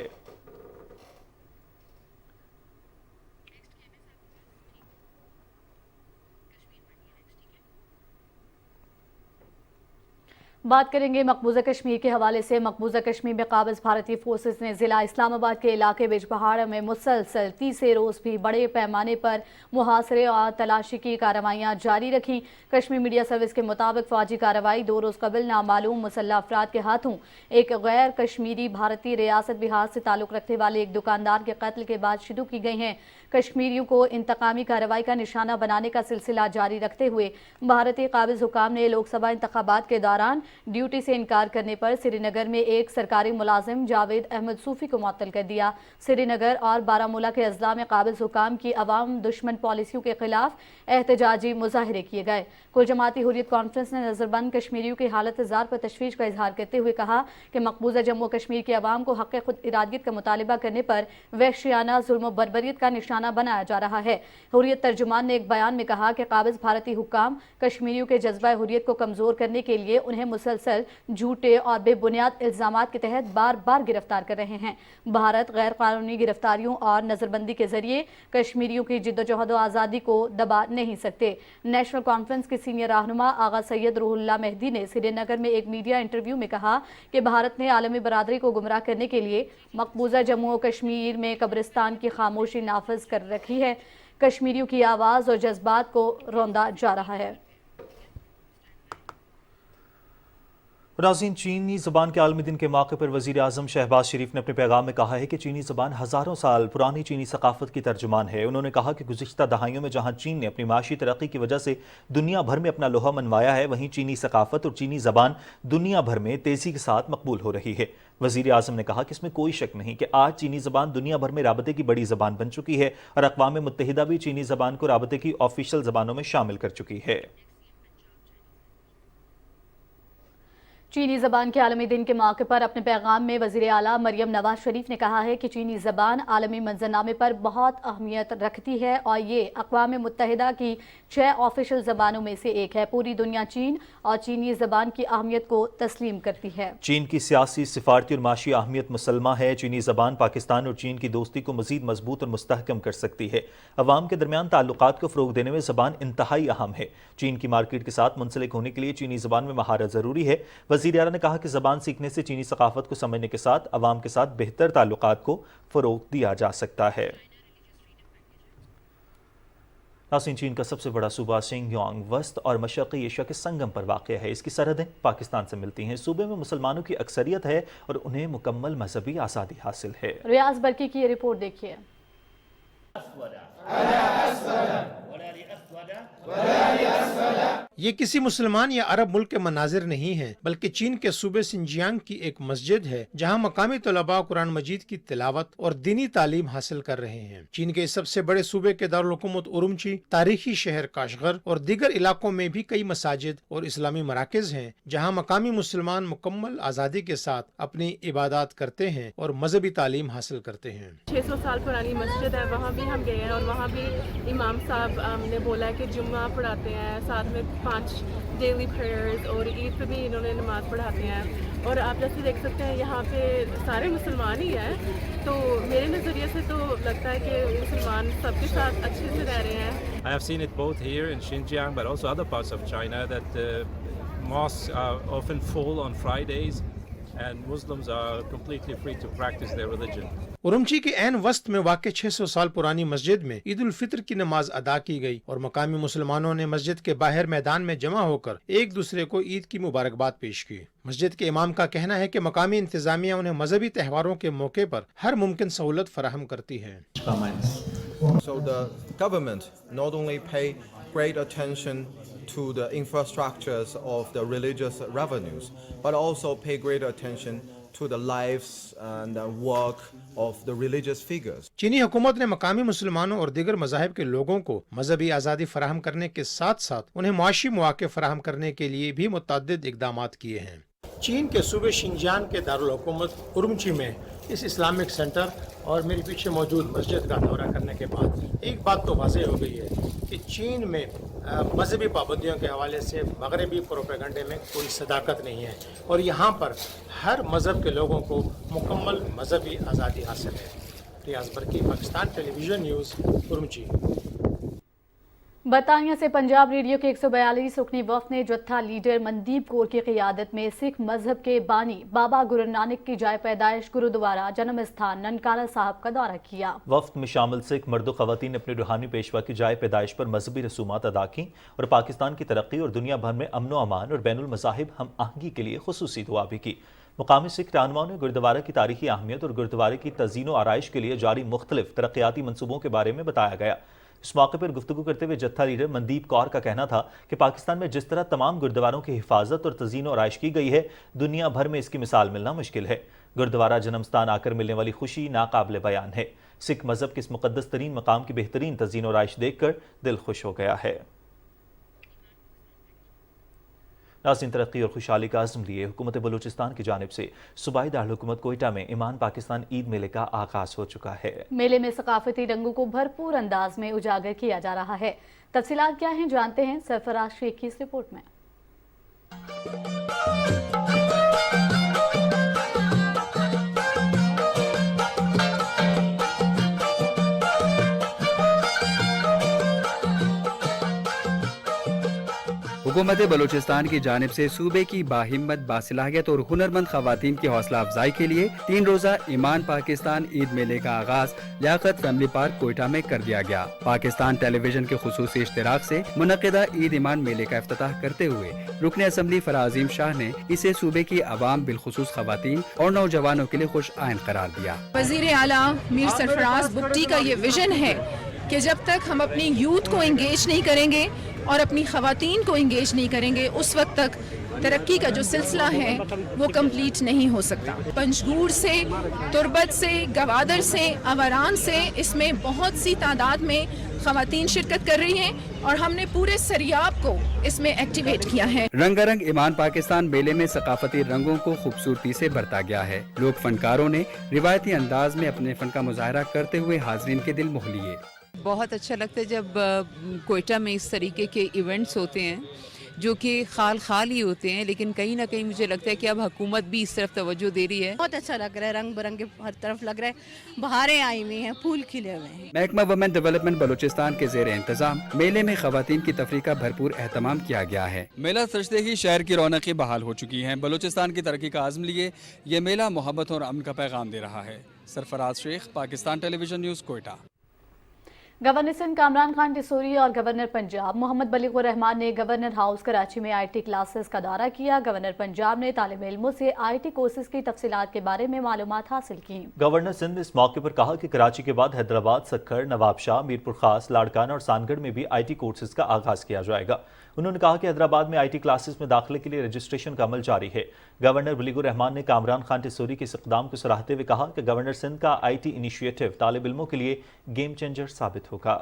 بات کریں گے مقبوضہ کشمیر کے حوالے سے۔ مقبوضہ کشمیر میں قابض بھارتی فورسز نے ضلع اسلام آباد کے علاقے بج پہاڑ میں مسلسل تیسرے روز بھی بڑے پیمانے پر محاصرے اور تلاشی کی کارروائیاں جاری رکھیں۔ کشمیر میڈیا سروس کے مطابق فوجی کارروائی 2 روز قبل نامعلوم مسلح افراد کے ہاتھوں ایک غیر کشمیری بھارتی ریاست بہار سے تعلق رکھنے والے ایک دکاندار کے قتل کے بعد شروع کی گئی ہیں۔ کشمیریوں کو انتقامی کارروائی کا نشانہ بنانے کا سلسلہ جاری رکھتے ہوئے بھارتی قابض حکام نے لوک سبھا انتخابات کے دوران ڈیوٹی سے انکار کرنے پر سری نگر میں ایک سرکاری ملازم جاوید احمد صوفی کو معطل کر دیا۔ سری نگر اور بارہمولہ کے اضلاع میں قابض حکام کی عوام دشمن پالیسیوں کے خلاف احتجاجی مظاہرے کیے گئے۔ کل جماعتی حریت کانفرنس نے نظر بند کشمیریوں کی حالت زار پر تشویش کا اظہار کرتے ہوئے کہا کہ مقبوضہ جموں کشمیر کے عوام کو حق خود ارادیت کا مطالبہ کرنے پر وحشیانہ ظلم و بربریت کا نشانہ بنایا جا رہا ہے۔ حریت ترجمان نے ایک بیان میں کہا کہ قابض بھارتی حکام کشمیریوں کے جذبہ حریت کو کمزور کرنے کے لیے انہیں مسلسل جھوٹے اور بے بنیاد الزامات کے تحت بار بار گرفتار کر رہے ہیں۔ بھارت غیر قانونی گرفتاریوں اور نظر بندی کے ذریعے کشمیریوں کی جدوجہد و آزادی کو دبا نہیں سکتے۔ نیشنل کانفرنس کے سینئر رہنما آغا سید روح اللہ مہدی نے سری نگر میں ایک میڈیا انٹرویو میں کہا کہ بھارت نے عالمی برادری کو گمراہ کرنے کے لیے مقبوضہ جموں و کشمیر میں قبرستان کی خاموشی نافذ کر رکھی ہے۔ کشمیریوں کی آواز اور جذبات کو روندا جا رہا ہے۔ ناظرین، چینی زبان کے عالمی دن کے موقع پر وزیر اعظم شہباز شریف نے اپنے پیغام میں کہا ہے کہ چینی زبان ہزاروں سال پرانی چینی ثقافت کی ترجمان ہے۔ انہوں نے کہا کہ گزشتہ دہائیوں میں جہاں چین نے اپنی معاشی ترقی کی وجہ سے دنیا بھر میں اپنا لوہا منوایا ہے، وہیں چینی ثقافت اور چینی زبان دنیا بھر میں تیزی کے ساتھ مقبول ہو رہی ہے۔ وزیر اعظم نے کہا کہ اس میں کوئی شک نہیں کہ آج چینی زبان دنیا بھر میں رابطے کی بڑی زبان بن چکی ہے اور اقوام متحدہ بھی چینی زبان کو رابطے کی آفیشل زبانوں میں شامل کر چکی ہے۔ چینی زبان کے عالمی دن کے موقع پر اپنے پیغام میں وزیر اعلیٰ مریم نواز شریف نے کہا ہے کہ چینی زبان عالمی منظرنامے پر بہت اہمیت رکھتی ہے اور یہ اقوام متحدہ کی 6 آفیشل زبانوں میں سے ایک ہے۔ پوری دنیا چین اور چینی زبان کی اہمیت کو تسلیم کرتی ہے۔ چین کی سیاسی، سفارتی اور معاشی اہمیت مسلمہ ہے۔ چینی زبان پاکستان اور چین کی دوستی کو مزید مضبوط اور مستحکم کر سکتی ہے۔ عوام کے درمیان تعلقات کو فروغ دینے میں زبان انتہائی اہم ہے۔ چین کی مارکیٹ کے ساتھ منسلک ہونے کے لیے چینی زبان میں مہارت ضروری ہے۔ وزیر اعلیٰ نے کہا کہ زبان سیکھنے سے چینی ثقافت کو سمجھنے کے ساتھ عوام کے ساتھ بہتر تعلقات کو فروغ دیا جا سکتا ہے۔ ناظرین، چین کا سب سے بڑا صوبہ شینگ یانگ وسط اور مشرقی ایشیا کے سنگم پر واقع ہے۔ اس کی سرحدیں پاکستان سے ملتی ہیں۔ صوبے میں مسلمانوں کی اکثریت ہے اور انہیں مکمل مذہبی آزادی حاصل ہے۔ ریاض برقی کی یہ رپورٹ دیکھیے۔ یہ کسی مسلمان یا عرب ملک کے مناظر نہیں ہیں، بلکہ چین کے صوبے سنجیانگ کی ایک مسجد ہے جہاں مقامی طلباء قرآن مجید کی تلاوت اور دینی تعلیم حاصل کر رہے ہیں۔ چین کے سب سے بڑے صوبے کے دارالحکومت اورمچی، تاریخی شہر کاشغر اور دیگر علاقوں میں بھی کئی مساجد اور اسلامی مراکز ہیں جہاں مقامی مسلمان مکمل آزادی کے ساتھ اپنی عبادات کرتے ہیں اور مذہبی تعلیم حاصل کرتے ہیں۔ 600 سال پرانی مسجد ہے، وہاں بھی ہم گئے ہیں اور وہاں بھی امام صاحب نے بولا ہے کہ جمعہ پڑھاتے ہیں، ساتھ میں 5 ڈیلی پریئرز، اور عید پہ بھی انہوں نے نماز پڑھاتے ہیں۔ اور آپ جیسے دیکھ سکتے ہیں یہاں پہ سارے مسلمان ہی ہیں، تو میرے نظریے سے تو لگتا ہے کہ مسلمان سب کے ساتھ اچھے سے رہ رہے ہیں۔ I have seen it both here in Xinjiang but also other parts of China that mosques are often full on Fridays and Muslims are completely free to practice their religion. اورمچی کے عین وسط میں واقع 600 سال پرانی مسجد میں عید الفطر کی نماز ادا کی گئی اور مقامی مسلمانوں نے مسجد کے باہر میدان میں جمع ہو کر ایک دوسرے کو عید کی مبارکباد پیش کی۔ مسجد کے امام کا کہنا ہے کہ مقامی انتظامیہ انہیں مذہبی تہواروں کے موقع پر ہر ممکن سہولت فراہم کرتی ہے۔ So the government not only pay great attention to the infrastructures of the religious revenues, but also pay great attention to the lives and the work of the religious figures. چینی حکومت نے مقامی مسلمانوں اور دیگر مذاہب کے لوگوں کو مذہبی آزادی فراہم کرنے کے ساتھ ساتھ انہیں معاشی مواقع فراہم کرنے کے لیے بھی متعدد اقدامات کیے ہیں۔ چین کے صوبے شنجیانگ کے دارالحکومت اورمچی میں اس اسلامک سینٹر اور میرے پیچھے موجود مسجد کا دورہ کرنے کے بعد ایک بات تو واضح ہو گئی ہے کہ چین میں مذہبی پابندیوں کے حوالے سے مغربی پروپیگنڈے میں کوئی صداقت نہیں ہے اور یہاں پر ہر مذہب کے لوگوں کو مکمل مذہبی آزادی حاصل ہے۔ ریاض برقی، پاکستان ٹیلی ویژن نیوز، اورمچی۔ برطانیہ سے پنجاب ریڈیو کے 142 رکنی وفد نے جتھا لیڈر مندیپ کور کی قیادت میں سکھ مذہب کے بانی بابا گرو نانک کی جائے پیدائش گرودوارہ جنم استھان ننکانہ صاحب کا دورہ کیا۔ وفد میں شامل سکھ مرد و خواتین نے اپنے روحانی پیشوا کی جائے پیدائش پر مذہبی رسومات ادا کی اور پاکستان کی ترقی اور دنیا بھر میں امن و امان اور بین المذاہب ہم آہنگی کے لیے خصوصی دعا بھی کی۔ مقامی سکھ رہنماؤں نے گردوارہ کی تاریخی اہمیت اور گردوارے کی تزئین و آرائش کے لیے جاری مختلف ترقیاتی منصوبوں کے بارے میں بتایا گیا۔ اس موقع پر گفتگو کرتے ہوئے جتھا لیڈر مندیپ کور کا کہنا تھا کہ پاکستان میں جس طرح تمام گردواروں کی حفاظت اور تزئین و آرائش کی گئی ہے، دنیا بھر میں اس کی مثال ملنا مشکل ہے۔ گردوارہ جنم استھان آ کر ملنے والی خوشی ناقابل بیان ہے۔ سکھ مذہب کے اس مقدس ترین مقام کی بہترین تزئین و آرائش دیکھ کر دل خوش ہو گیا ہے۔ ناظرین، ترقی اور خوشحالی کا عزم لیے حکومت بلوچستان کی جانب سے صوبائی دارالحکومت کوئٹہ میں ایمان پاکستان عید میلے کا آغاز ہو چکا ہے۔ میلے میں ثقافتی رنگوں کو بھرپور انداز میں اجاگر کیا جا رہا ہے۔ تفصیلات کیا ہیں جانتے ہیں سرفراز شیخ کی اس رپورٹ میں۔ حکومت بلوچستان کی جانب سے صوبے کی باہمت، باصلاحیت اور ہنرمند خواتین کی حوصلہ افزائی کے لیے 3 روزہ ایمان پاکستان عید میلے کا آغاز لیاقت فیملی پارک کوئٹہ میں کر دیا گیا۔ پاکستان ٹیلی ویژن کے خصوصی اشتراک سے منعقدہ عید ایمان میلے کا افتتاح کرتے ہوئے رکن اسمبلی فراعظیم شاہ نے اسے صوبے کی عوام بالخصوص خواتین اور نوجوانوں کے لیے خوش آئند قرار دیا۔ وزیر اعلیٰ میر سرفراز بگٹی کا یہ ویژن ہے کہ جب تک ہم اپنی یوتھ کو انگیج نہیں کریں گے اور اپنی خواتین کو انگیج نہیں کریں گے، اس وقت تک तरक्की का जो सिलसिला है वो कंप्लीट नहीं हो सकता। पंजगूर से, तुर्बत से, गवादर से, अवरान से इसमें बहुत सी तादाद में ख़वातीन शिरकत कर रही हैं और हमने पूरे सरियाब को इसमें एक्टिवेट किया है। रंगारंग ईमान पाकिस्तान मेले में सकाफती रंगों को खूबसूरती से बरता गया है। लोक फनकारों ने रिवायती अंदाज में अपने फन का मुजाहरा करते हुए हाजरीन के दिल मोह लिए। बहुत अच्छा लगता है जब कोयटा में इस तरीके के इवेंट्स होते हैं जो कि खाल ही होते हैं, लेकिन कहीं ना कहीं मुझे लगता है कि अब हुकूमत भी इस तरफ तवज्जो दे रही है। बहुत अच्छा लग रहा है, रंग बिरंगे हर तरफ लग रहा है, बहारें आई हुई हैं, फूल खिले हुए हैं। महकमा वुमेन डेवलपमेंट बलूचिस्तान के ज़ेर इंतजाम मेले में खवातीन की तफरीह का भरपूर एहतमाम किया गया है। मेला सजते ही शहर की रौनकें बहाल हो चुकी हैं। बलूचिस्तान की तरक्की का आज़म लिए ये मेला मोहब्बत और अमन का पैगाम दे रहा है। Sarfaraz Shaikh, Pakistan television news, Quetta. Governor Sindh Kamran Khan Tessori और गवर्नर पंजाब मोहम्मद बलीगुर रहमान ने गवर्नर हाउस कराची में IT क्लासेस का दौरा किया। गवर्नर पंजाब ने तालिब इल्मों से IT कोर्सेज की तफसीलात के बारे में मालूमात हासिल की। गवर्नर सिंध ने इस मौके पर कहा कि कराची के बाद हैदराबाद, सक्खर, नवाबशाह, मीरपुर खास, लाड़काना और सानगढ़ में भी IT कोर्सेज का आगाज किया जाएगा। उन्होंने कहा कि हैदराबाद में IT क्लासेस में दाखिले के लिए रजिस्ट्रेशन का अमल जारी है। गवर्नर बलीगुर रहमान ने कामरान खान टिसोरी के इस इक़दाम को सराहते हुए कहा कि गवर्नर सिंध का IT इनिशिएटिव तालिब इल्मों के लिए गेम चेंजर साबित होगा।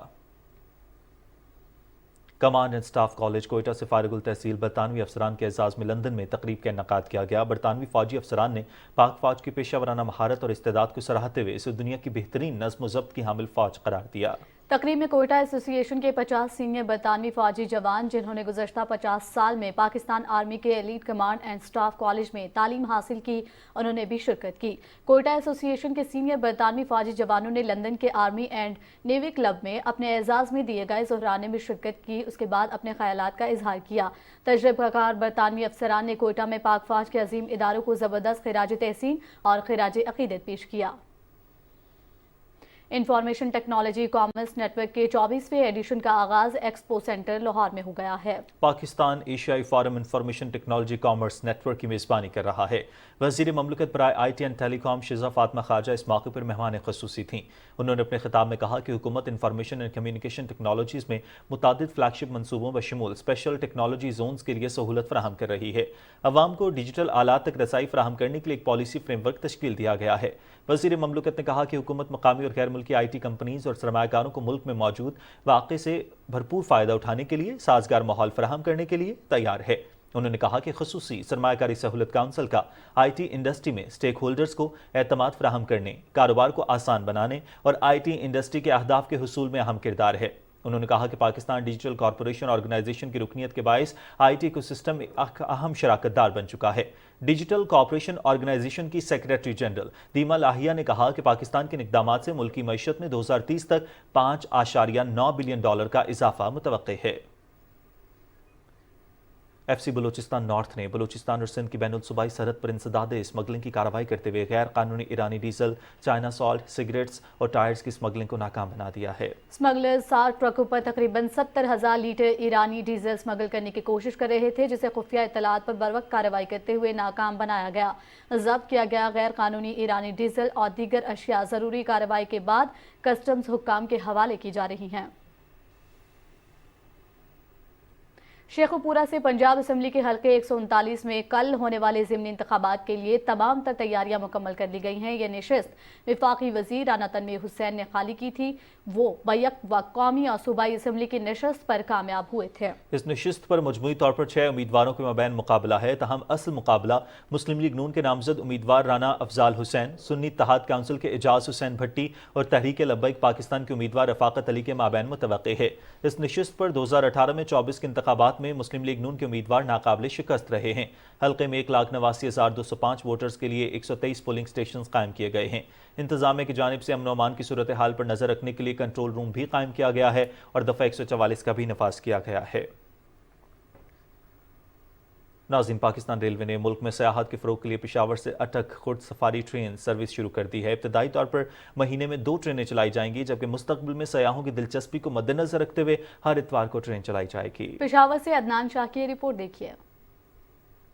Command and staff college Quetta से फारिगुल तहसील बरतानवी अफसरान के एजाज में लंदन में तकरीब का इन्नकाद किया गया। बरतानवी फौजी अफसरान ने पाक फौज की पेशावराना महारत और इस्तेदाद को सराहते हुए इसे दुनिया की बेहतरीन नज़्म व ज़ब्त की हामिल फौज करार दिया। तकरीब में कोयटा एसोसिएशन के 50 सीनियर बरतानवी फौजी जवान जिन्होंने गुज़श्ता 50 साल में पाकिस्तान आर्मी के elite command and staff college में तालीम हासिल की, उन्होंने भी शिरकत की। कोयटा एसोसिएशन के सीनियर बरतानवी फौजी जवानों ने लंदन के आर्मी एंड नेवी क्लब में अपने एजाज में दिए गए ज़ोहराने में शिरकत की। उसके बाद अपने ख्यालात का इजहार किया। तजर्बाकार बरतानवी अफसरान ने कोयटा में पाक फौज के अजीम इदारों को ज़बरदस्त खिराज तहसीन और खिराज अकीदत पेश किया। इंफॉर्मेशन टेक्नोलॉजी कॉमर्स नेटवर्क के 24वें एडिशन का आगाज एक्सपो सेंटर लाहौर में हो गया है। पाकिस्तान एशियाई forum information technology commerce network की मेज़बानी कर रहा है। वज़ीर ममलकत बराए IT and telecom Shiza Fatima Khwaja इस मौके पर मेहमान ख़ुसूसी थीं। उन्होंने अपने खिताब में कहा कि हुकूमत इंफॉर्मेशन एंड कम्युनिकेशन टेक्नोलॉजीज़ में मुतादिद फ्लैगशिप मनसूबों बशमूल स्पेशल टेक्नोलॉजी जोन्स के लिए सहूलत फराहम कर रही है। अवाम को डिजिटल आलात तक रसाई फराहम करने के लिए एक पॉलिसी फ्रेमवर्क तश्कील दिया गया है। वज़ीर ममलकत ने कहा कि हुकूमत मकामी और गैर मुल्की IT कंपनीज और सरमायाकारों को मुल्क में मौजूद वाक़े से भरपूर फ़ायदा उठाने के लिए साजगार माहौल फराहम करने के लिए तैयार है। उन्होंने कहा कि खुसूसी सरमायाकारी सहूलत काउंसिल का IT इंडस्ट्री में स्टेक होल्डर्स को एतमाद फराहम करने, कारोबार को आसान बनाने और IT इंडस्ट्री के अहदाफ के हुसूल में अहम किरदार है। उन्होंने कहा कि पाकिस्तान डिजिटल कॉरपोरेशन ऑर्गेनाइजेशन की रुकनीत के बायस IT इकोसिस्टम में अहम शराकतदार बन चुका है। डिजिटल कॉरपोरेशन ऑर्गेनाइजेशन की सेक्रेटरी जनरल दीमा लाहिया ने कहा कि पाकिस्तान के इक़दामात से मुल्की मईशत में 2030 तक $5.9 बिलियन का इजाफा मुतवक्के है। FC बलूचिस्तान नॉर्थ ने बलूचिस्तान और सिंध की बैनुल सूबाई सरहद पर इंसदाद स्मगलिंग की कार्रवाई करते हुए गैर कानूनी ईरानी डीजल, चाइना सॉल्ट, सिगरेट्स और टायर्स की स्मगलिंग को नाकाम बना दिया है। स्मगलर्स 60 ट्रकों पर तकरीबन 70,000 लीटर ईरानी डीजल स्मगल करने की कोशिश कर रहे थे, जिसे खुफिया इत्तलात पर बरवक्त कार्रवाई करते हुए नाकाम बनाया गया। जब्त किया गया गैर कानूनी ईरानी डीजल और दीगर अशिया जरूरी कार्रवाई के बाद कस्टम्स हुक्काम के हवाले की जा रही हैं। शेखुपुरा से पंजाब असम्बली के हल्के 139 में कल होने वाले ज़िमनी इंतखाबात के लिए तमाम तर तैयारियां मुकम्मल कर ली गई हैं। यह नशिस्त वफाकी वज़ीर राना तनवीर हुसैन ने खाली की थी। वो बैक व कौमी और सूबाई असम्बली की नशिस्त पर कामयाब हुए थे। इस नशिस्त पर मजमूई तौर पर 6 उम्मीदवारों के मबैन मुकाबला है। तहम असल मुकाबला मुस्लिम लीग नून के नामजद उम्मीदवार राना अफजाल हुसैन, सुन्नी इत्तेहाद काउंसिल के एजाज हुसैन भट्टी और तहरीक लब्बैक पाकिस्तान के उम्मीदवार रफाकत अली के मबैन मुतवक्के है। इस नशिस्त पर 2018 में 24 के इंतखाबात में मुस्लिम लीग नून के उम्मीदवार नाकाबिल शिकस्त रहे हैं। हल्के में 1,89,205 वोटर्स के लिए 123 पोलिंग स्टेशन कायम किए गए हैं। इंतजामिया की जानिब से अमन अमान की सूरत हाल पर नजर रखने के लिए कंट्रोल रूम भी कायम किया गया है और दफा 144 का भी नफाज किया गया है। नाज़रीन, पाकिस्तान रेलवे ने मुल्क में सयाहत के फ़रोग़ के लिए पेशावर से अटक खुद सफारी ट्रेन सर्विस शुरू कर दी है। इब्तदाई तौर पर महीने में 2 ट्रेनें चलाई जाएंगी, जबकि मुस्तकबिल में सयाहों की दिलचस्पी को मद्देनजर रखते हुए हर इतवार को ट्रेन चलाई जाएगी। पेशावर से अदनान शाह की रिपोर्ट देखिए।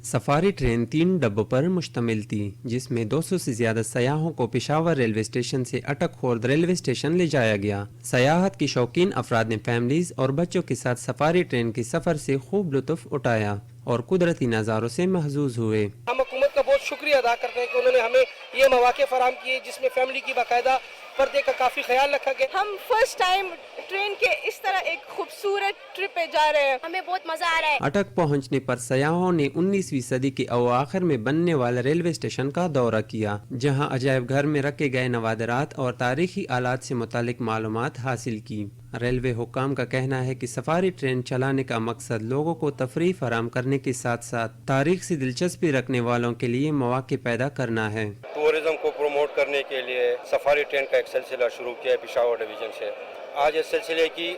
सफारी ट्रेन 3 डब्बों पर मुश्तमिल थी, जिसमें 200 से ज्यादा सयाहों को पेशावर रेलवे स्टेशन से अटक खुर्द रेलवे स्टेशन ले जाया गया। सयाहत की शौकीन अफराद ने फैमिलीज और बच्चों के साथ सफारी ट्रेन के सफर से खूब लुत्फ उठाया। और कुदरती नज़ारों से महजूज हुए। हम हुकूमत का बहुत शुक्रिया अदा करते हैं कि उन्होंने हमें ये मौके फराहम किए जिसमें फैमिली की बाकायदा पर्दे का काफ़ी ख्याल रखा गया। हम फर्स्ट टाइम ट्रेन के इस तरह एक खूबसूरत ट्रिप पे जा रहे हैं, हमें बहुत मजा आ रहा है। अटक पहुंचने पर सयाहों ने 19वीं सदी के अवाखिर में बनने वाले रेलवे स्टेशन का दौरा किया, जहां अजायब घर में रखे गए नवादरात और तारीखी आलात से मुतालिक मालूमात हासिल की। रेलवे हुक्काम का कहना है कि सफारी ट्रेन चलाने का मकसद लोगों को तफरीह फराहम करने के साथ साथ तारीख से दिलचस्पी रखने वालों के लिए मौके पैदा करना है। टूरिज्म को प्रमोट करने के लिए सफारी ट्रेन का एक सिलसिला शुरू किया है पेशावर डिवीजन से। आज इस सिलसिले की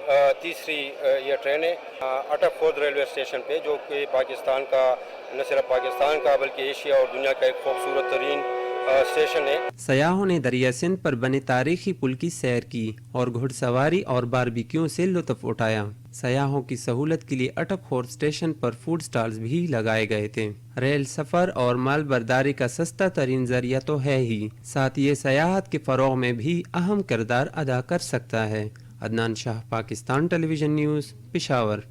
तीसरी ये ट्रेन है अटक खुर्द रेलवे स्टेशन पे, जो कि पाकिस्तान का न सिर्फ पाकिस्तान का बल्कि एशिया और दुनिया का एक खूबसूरत तरीन स्टेशन है। सयाहों ने दरिया सिंध पर बने तारीखी पुल की सैर की और घुड़सवारी और बारबेक्यू से लुत्फ उठाया। सयाहों की सहूलत के लिए अटक खुर्द स्टेशन पर फूड स्टॉल्स भी लगाए गए थे। रेल सफर और माल बर्दारी का सस्ता तरीन जरिया तो है ही, साथ ये सयाहत के फरोग में भी अहम किरदार अदा कर सकता है। Adnan Shah, Pakistan television news, Peshawar.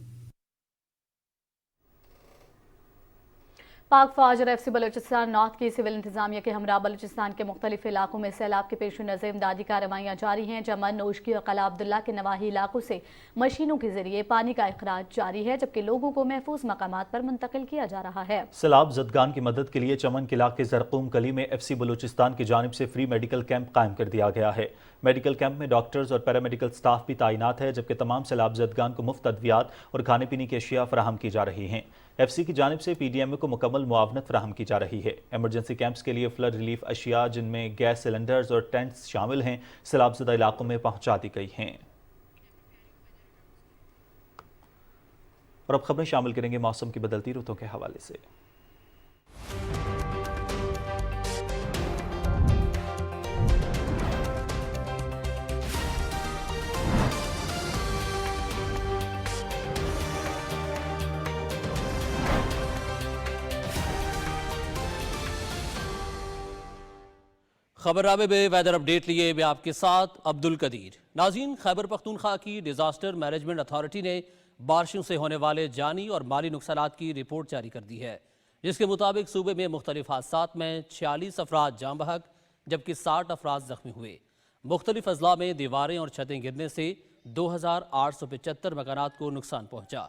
पाक फौज और एफसी बलूचिस्तान नॉर्थ की सिविल इंतजामिया के हमरा बलूचिस्तान के मुख्तलिफ इलाकों में सैलाब के पेश नज़र इमदादी कार्रवाइयाँ जारी हैं। जमन, नोशकी और कला अब्दुल्ला के नवाही इलाकों से मशीनों के जरिए पानी का इखराज जारी है, जबकि लोगों को महफूज मकामात पर मुंतकिल किया जा रहा है। सैलाब ज़दगान की मदद के लिए चमन के इलाके जरकूम कली में एफसी बलूचिस्तान की जानिब से फ्री मेडिकल कैंप कायम कर दिया गया है। मेडिकल कैंप में डॉक्टर्स और पैरामेडिकल स्टाफ भी तैनात है, जबकि तमाम सैलाब ज़दगान को मुफ्त अद्वियात और खाने पीने की अशिया फराहम की जा रही हैं। एफसी की जानिब से पीडीएमए को मुकम्मल मुआवनत फराहम की जा रही है। एमरजेंसी कैंप्स के लिए फ्लड रिलीफ अशिया, जिनमें गैस सिलेंडर्स और टेंट्स शामिल हैं, सैलाबज़दा इलाकों में पहुंचा दी गई हैं। और अब खबरें शामिल करेंगे मौसम की बदलती रुतों के हवाले से। खबरनामे में वेदर अपडेट लिए मैं आपके साथ अब्दुल कदीर। नाज़रीन, खैबर पख्तूनख्वा की डिजास्टर मैनेजमेंट अथॉरिटी ने बारिशों से होने वाले जानी और माली नुकसानात की रिपोर्ट जारी कर दी है, जिसके मुताबिक सूबे में मुख्तलिफ हादसात में 46 अफराद जाँ बहक जबकि 60 अफराद जख्मी हुए। मुख्तलिफ अजला में दीवारें और छतें गिरने से 2875 मकानात को नुकसान पहुँचा।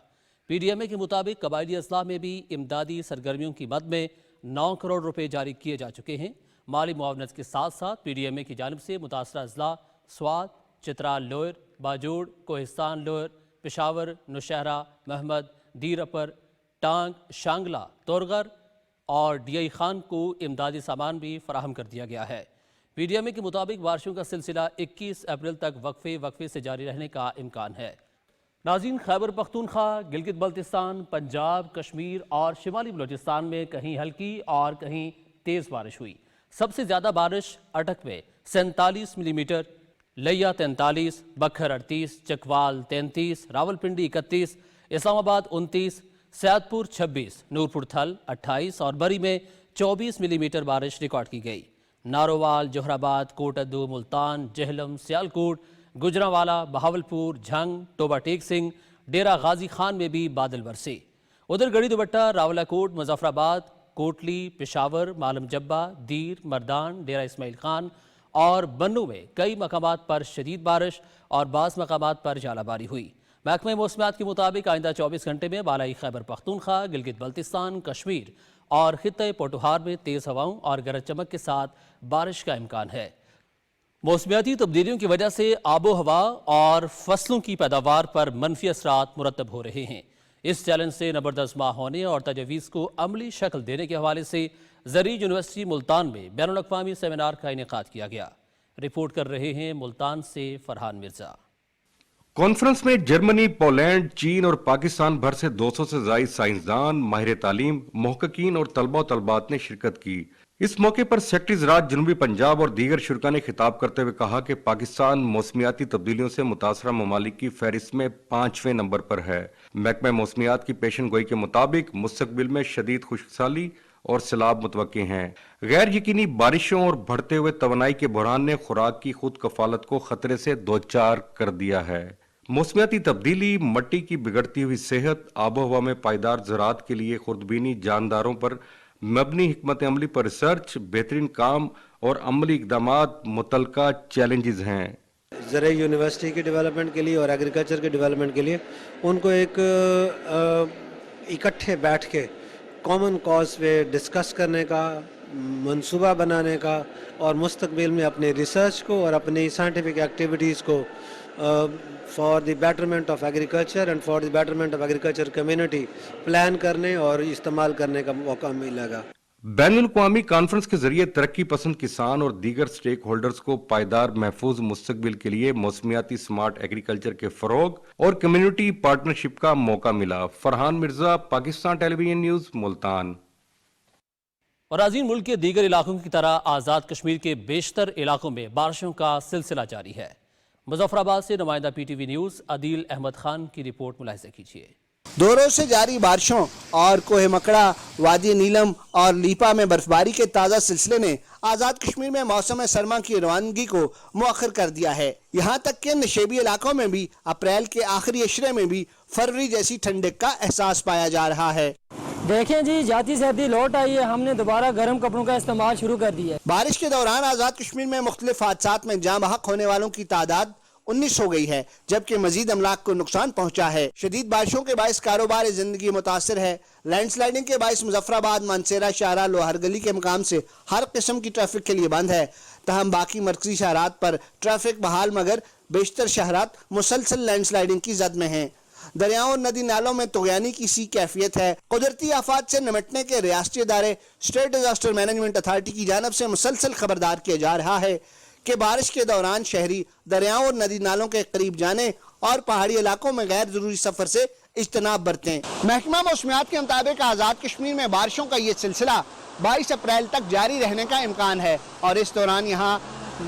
पीडीएमए के मुताबिक कबायली अजला में भी इमदादी सरगर्मियों की मद में 9 करोड़ रुपये जारी किए जा चुके हैं। माली मुआवनत के साथ साथ पीडीएमए की जानिब से मुतासरा अजला स्वात, चित्राल लोअर, बाजोड़, कोहिस्तान लोअर, पेशावर, नौशहरा, महमद, दीर अपर, टांग, शांगला, तोरगर और डीआई खान को इमदादी सामान भी फराहम कर दिया गया है। पीडीएमए के मुताबिक बारिशों का सिलसिला 21 अप्रैल तक वक्फे से जारी रहने का इम्कान है। नाज़रीन, खैबर पख्तूनख्वा, गिलगित बल्तिस्तान, पंजाब, कश्मीर और शिमाली बलूचिस्तान में कहीं हल्की और कहीं तेज़ बारिश हुई। सबसे ज़्यादा बारिश अटक में 47 मिलीमीटर, लिया 43, बखर 38, चकवाल 33, रावलपिंडी 31, इस्लामाबाद 29, सैदपुर 26, नूरपुर थल 28 और बरी में 24 मिलीमीटर बारिश रिकॉर्ड की गई। नारोवाल, जोहराबाद, कोटद्दू, मुल्तान, जहलम, सियालकोट, गुजरांवाला, बहावलपुर, झंग, टोबा टेक सिंह, डेरा गाजी खान में भी बादल बरसे। उधर गढ़ी दुपट्टा, रावलाकोट, मुजफ्फराबाद, कोटली, पेशावर, मालम जब्बा, दीर, मर्दान, डेरा इस्माइल खान और बन्नू में कई मकामात पर शदीद बारिश और बाज़ मकामात पर झालाबारी हुई। महकमे मौसमियात के मुताबिक आइंदा 24 घंटे में बालाई खैबर पख्तूनख्वा, गिलगित बल्तिस्तान, कश्मीर और खित्ते पोटोहार में तेज़ हवाओं और गरज चमक के साथ बारिश का इम्कान है। मौसमियाती तब्दीलियों की वजह से आबो हवा और फसलों की पैदावार पर मनफी असरात मुरतब हो रहे हैं। इस चैलेंज से नबरदस्मा होने और तजवीज़ को अमली शक्ल देने के हवाले से ज़री यूनिवर्सिटी मुल्तान में बैनुल अक़वामी सेमिनार का इनेकाद किया गया। रिपोर्ट कर रहे हैं मुल्तान से फरहान मिर्जा। कॉन्फ्रेंस में जर्मनी, पोलैंड, चीन और पाकिस्तान भर से 200 से ज़ायद साइंसदान, माहिर तालीम, मुहक्किकीन और तलबा व तलबात ने शिरकत की। इस मौके पर सेक्रेटरी ज़राअत जनूबी पंजाब और दीगर शुरा ने खिताब करते हुए कहा कि पाकिस्तान मौसमियाती तब्दीलियों से मुतासरा ममालिक की फहरिस्त में 5वें नंबर पर है। महकमा मौसमियात की पेशन गोई के मुताबिक मुस्तकबिल में शदीद खुशकसाली और सैलाब मुतवक्की हैं। गैर यकीनी बारिशों और बढ़ते हुए तवानाई के बहरान ने खुराक की खुद कफालत को खतरे से दो चार कर दिया है। मौसमियाती तब्दीली, मट्टी की बिगड़ती हुई सेहत, आबो हवा में पायदार ज़राअत के लिए खुर्दबीनी जानदारों पर मबनी हिकमत अमली पर रिसर्च, बेहतरीन काम और अमली इकदामात मुतलका चैलेंजेस हैं। ज़रा यूनिवर्सिटी के डेवलपमेंट के लिए और एग्रीकल्चर के डेवलपमेंट के लिए उनको एक इकट्ठे बैठ के कॉमन कॉज पे डिस्कस करने का, मंसूबा बनाने का और मुस्तकबिल में अपने रिसर्च को और अपनी साइंटिफिक एक्टिविटीज़ को for the betterment of agriculture and for the betterment of agriculture community plan करने और इस्तेमाल करने का मौका मिलेगा। बैनुल-अक़वामी कॉन्फ्रेंस के जरिए तरक्की पसंद किसान और दीगर स्टेक होल्डर्स को पायदार महफूज मुस्तकबिल के लिए मौसमियाती स्मार्ट एग्रीकल्चर के फरोग और कम्युनिटी पार्टनरशिप का मौका मिला। Farhan Mirza, Pakistan television news, Multan. और नाज़रीन, मुल्क के दीगर इलाकों की तरह आज़ाद कश्मीर के बेशतर इलाकों में बारिशों का सिलसिला जारी है। मुजफ्फराबाद से नुमाइंदा PTV न्यूज़ अदील अहमद खान की रिपोर्ट मुलाहिज़ा कीजिए। 2 रोज से जारी बारिशों और कोहे मकड़ा, वादी नीलम और लीपा में बर्फबारी के ताज़ा सिलसिले ने आज़ाद कश्मीर में मौसम सरमा की रवानगी को मुअख्खर कर दिया है। यहाँ तक कि नशेबी इलाकों में भी अप्रैल के आखिरी अशरे में भी फरवरी जैसी ठंडक का एहसास पाया जा रहा है। देखें जी, जाती सर्दी लौट आई है, हमने दोबारा गर्म कपड़ों का इस्तेमाल शुरू कर दिया है। बारिश के दौरान आज़ाद कश्मीर में मुख्तलिफ हादसात में जाँ बहक होने वालों की तादाद 19 हो गई है, जबकि मजीद अमलाक को नुकसान पहुंचा है। शदीद बारिशों के बायस कारोबार जिंदगी मुतासर है। लैंडस्लाइडिंग के बायस मुजफ्फराबाद, मानसेरा, शाहरा, लोहार गली के मकाम से हर किस्म की ट्रैफिक के लिए बंद है। तहम बाकी मरकजी शहरात पर ट्रैफिक बहाल, मगर बेशतर शहरात मुसलसल लैंडस्लाइडिंग की जद में हैं। दरियाओं और नदी नालों में तुगयानी की सी कैफियत है। कुदरती आफात से निपटने के रियासती इदारे स्टेट डिजास्टर मैनेजमेंट अथॉरिटी की जानब से मुसलसल खबरदार किया जा रहा है कि बारिश के दौरान शहरी दरियाओं और नदी नालों के करीब जाने और पहाड़ी इलाकों में गैर जरूरी सफर से इज्तनाब बरतें। महकमा मौसमियात के मुताबिक आज़ाद कश्मीर में बारिशों का ये सिलसिला 22 अप्रैल तक जारी रहने का इम्कान है और इस दौरान यहाँ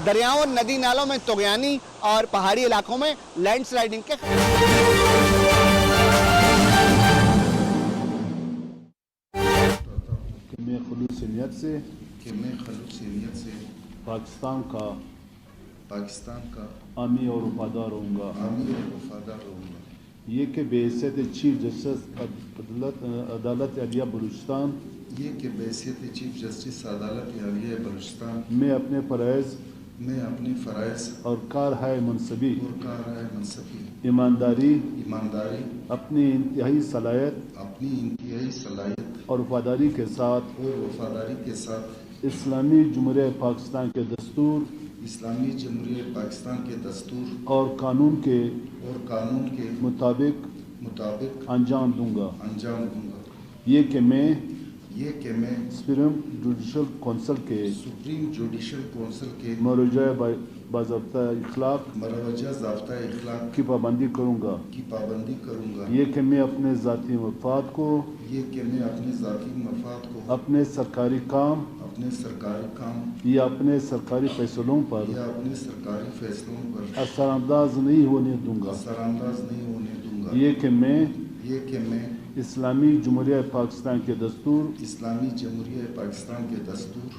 दरियाओं और नदी नालों में तुगयानी और पहाड़ी इलाकों में लैंडस्लाइडिंग के खलूसियत से पाकिस्तान का आमी और वफादार रहूँगा। ये कि बेहैसियत चीफ जस्टिस अदालत आलिया बलूचिस्तान मैं अपने फ़राइज़ और कारहाय मनसबी ईमानदारी अपनी इंतहाई सलाहियत और वफादारी के साथ इस्लामी जमहूरिया पाकिस्तान के दस्तूर और कानून के मुताबिक अंजाम दूंगा। ये कि मैं सुप्रीम जुडिशल काउंसिल के मरोजा बाज़ाब्ता इखलाक की पाबंदी करूँगा। ये कि मैं अपने ज़ाती मफाद को अपने सरकारी काम या अपने सरकारी फैसलों पर असरअंदाज नहीं होने दूंगा। ये कि मैं इस्लामी जमहूरिया पाकिस्तान के दस्तूर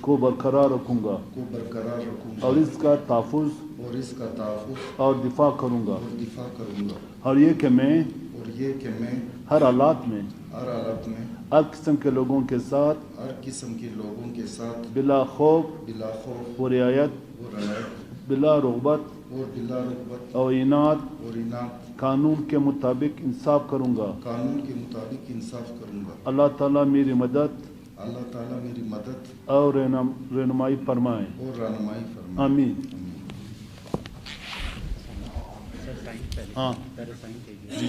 को बरकरार रखूँगा और इसका तहफ़्फ़ुज़ और दिफा करूँगा। और ये कि मैं हर हालात में हर किस्म के लोगों के साथ बिला खौफ व रियायत बिला रुग़बत और इनात कानून के मुताबिक इंसाफ करूँगा। अल्लाह ताला मेरी मदद और रहनुमाई फरमाए। आमीन। हाँ जी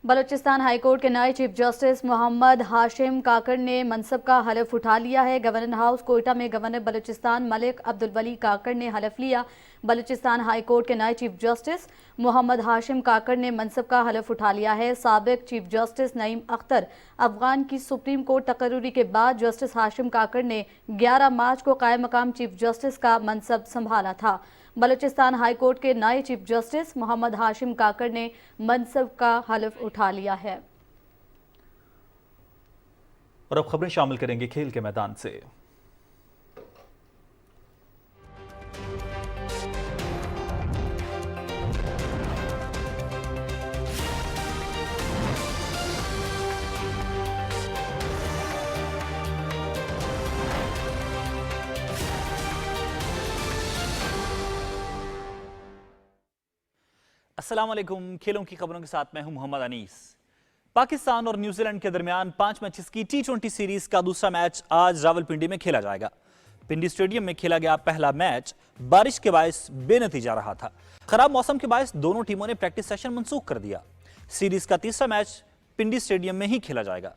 बलूचिस्तान हाईकोर्ट के नए चीफ जस्टिस मोहम्मद हाशिम काकड़ ने मनसब का हलफ उठा लिया है। गवर्नर हाउस कोयटा में गवर्नर बलूचिस्तान मलिक अब्दुल वली काकड़ ने हलफ लिया। बलूचिस्तान हाईकोर्ट के नए चीफ जस्टिस मोहम्मद हाशिम काकड़ ने मनसब का हलफ उठा लिया है। साबिक चीफ जस्टिस नईम अख्तर अफगान की सुप्रीम कोर्ट तकर्रुरी के बाद जस्टिस हाशिम काकड़ ने 11 मार्च को कायम मकाम चीफ जस्टिस का मनसब संभाला था। बलूचिस्तान हाई कोर्ट के नए चीफ जस्टिस मोहम्मद हाशिम काकड़ ने मनसब का हलफ उठा लिया है। और अब खबरें शामिल करेंगे खेल के मैदान से। अस्सलाम वालेकुम। खेलों की खबरों के साथ मैं हूं मोहम्मद अनीस। पाकिस्तान और न्यूजीलैंड के दरमियान 5 मैचेस की T20 सीरीज का दूसरा मैच आज रावलपिंडी में खेला जाएगा। पिंडी स्टेडियम में खेला गया पहला मैच बारिश के बायस बेनतीजा रहा था। खराब मौसम के बायस दोनों टीमों ने प्रैक्टिस सेशन मंसूख कर दिया। सीरीज का तीसरा मैच पिंडी स्टेडियम में ही खेला जाएगा।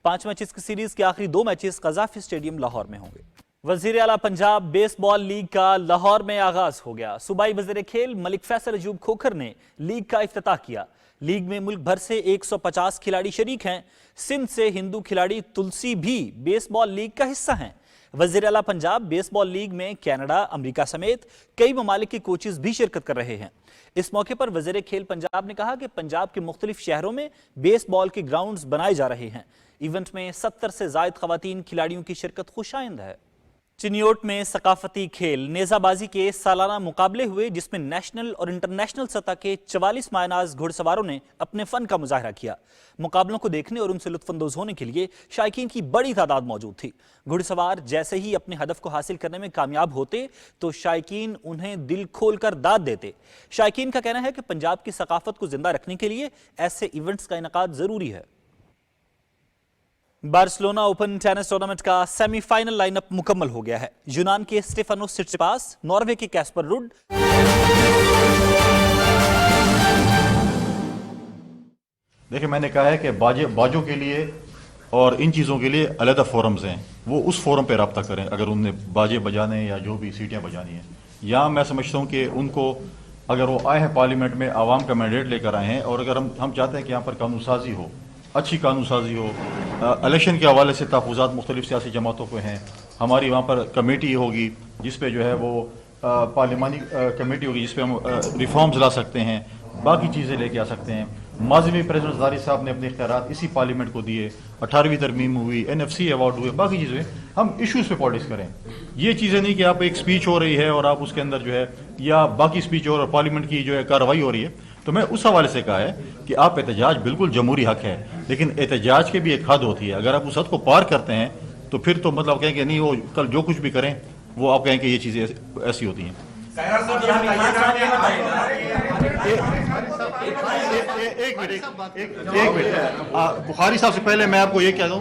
5 मैचेस की सीरीज के आखिरी 2 मैचेस कज़ाफी स्टेडियम लाहौर में होंगे। वजीर आला पंजाब बेसबॉल लीग का लाहौर में आगाज हो गया। सूबाई वजीर खेल मलिक फैसल अजूब खोखर ने लीग का इफ्तिताह किया। लीग में मुल्क भर से 150 खिलाड़ी शरीक हैं। सिंध से हिंदू खिलाड़ी तुलसी भी बेसबॉल लीग का हिस्सा हैं। वजीर आला पंजाब बेसबॉल लीग में कनाडा, अमेरिका समेत कई ममालिक के कोचेस भी शिरकत कर रहे हैं। इस मौके पर वजीर खेल पंजाब ने कहा कि पंजाब के मुख्तलिफ शहरों में बेसबॉल के ग्राउंड्स बनाए जा रहे हैं। इवेंट में 70 से जायद खवातीन खिलाड़ियों की शिरकत खुशाइंद है। चिनियोट में सकाफती खेल नेजाबाजी के सालाना मुकाबले हुए, जिसमें नेशनल और इंटरनेशनल सतह के 44 मायनाज घुड़सवारों ने अपने फन का मुजाहरा किया। मुकाबलों को देखने और उनसे लुत्फानंदोज होने के लिए शायकीन की बड़ी तादाद मौजूद थी। घुड़सवार जैसे ही अपने हदफ को हासिल करने में कामयाब होते तो शायकीन उन्हें दिल खोलकर दाद देते। शायकीन का कहना है कि पंजाब की सकाफत को जिंदा रखने के लिए ऐसे इवेंट्स का इनेकाद जरूरी है। बार्सिलोना ओपन टेनिस टूर्नामेंट का सेमीफाइनल लाइनअप मुकम्मल हो गया है। यूनान के स्टेफानोस सिट्सिपास, नॉर्वे के कैस्पर रुड। देखिए, मैंने कहा है कि बाजों के लिए और इन चीज़ों के लिए अलग फोरम्स हैं, वो उस फोरम पे रब्ता करें अगर उन्हें बाजे बजाने या जो भी सीटियां बजानी हैं। यहाँ मैं समझता हूँ कि उनको, अगर वो आए हैं पार्लियामेंट में, आवाम का मैंडेट लेकर आए हैं, और अगर हम चाहते हैं कि यहाँ पर कानून साजी हो, अच्छी कानून साजी हो, इलेक्शन के हवाले से तहफ़्फ़ुज़ात मुख्तलिफ सियासी जमातों को हैं। हमारी वहाँ पर कमेटी होगी जिस पे जो है वो पार्लिमानी कमेटी होगी जिस पे हम रिफॉर्म्स ला सकते हैं, बाकी चीज़ें लेके आ सकते हैं। माज़ी में प्रेसिडेंट ज़रदारी साहब ने अपने इख्तियारात इसी पार्लियामेंट को दिए, 18वीं तरमीम हुई, NFC अवार्ड हुए, बाकी चीज़ें। हम इशूज़ पे पॉलिटिक्स करें। ये चीज़ें नहीं कि आप एक स्पीच हो रही है और आप उसके अंदर जो है, या बाकी स्पीच और पार्लियामेंट की जो है कार्रवाई हो रही है। तो मैं उस हवाले से कहा है कि आप एहतजाज बिल्कुल जमहूरी हक है, लेकिन एहतजाज के भी एक हद होती है। अगर आप उस हद को पार करते हैं तो फिर तो मतलब कहें कि नहीं, वो कल जो कुछ भी करें वो आप कहें कि ये चीज़ें ऐसी होती हैं। एक मिनट, बुखारी साहब से पहले मैं आपको ये कह दूं,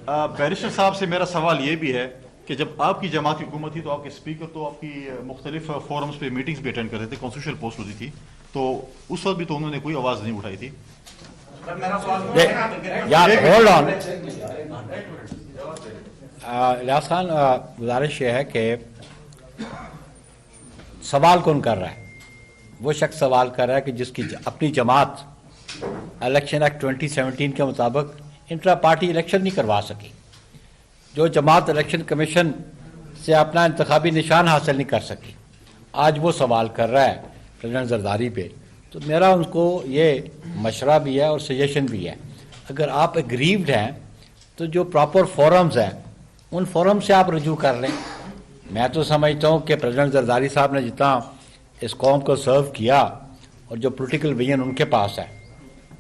बैरिस्टर साहब से मेरा सवाल ये भी है कि जब आपकी जमात की हुकूमत थी तो आपके स्पीकर तो आपकी मुख्तलिफ फोरम्स पे मीटिंग्स भी अटेंड करते थे, कॉन्स्टिट्यूशनल पोस्ट होती थी, तो उस वक्त भी तो उन्होंने कोई आवाज़ नहीं उठाई थी। इलियास खान, गुजारिश ये है कि सवाल कौन कर रहा है? वो शख्स सवाल कर रहा है कि जिसकी अपनी जमात इलेक्शन एक्ट 2017 के मुताबिक इंट्रा पार्टी इलेक्शन नहीं करवा सकी, जो जमात इलेक्शन कमीशन से अपना इंतखाबी निशान हासिल नहीं कर सकी, आज वो सवाल कर रहा है प्रेसिडेंट जरदारी पे। तो मेरा उनको ये मशवरा भी है और सजेशन भी है, अगर आप एग्रीव्ड हैं तो जो प्रॉपर फोरम्स हैं उन फोरम से आप रजू कर लें। मैं तो समझता हूँ कि प्रेसिडेंट जरदारी साहब ने जितना इस कौम को सर्व किया और जो पॉलिटिकल विजन उनके पास है,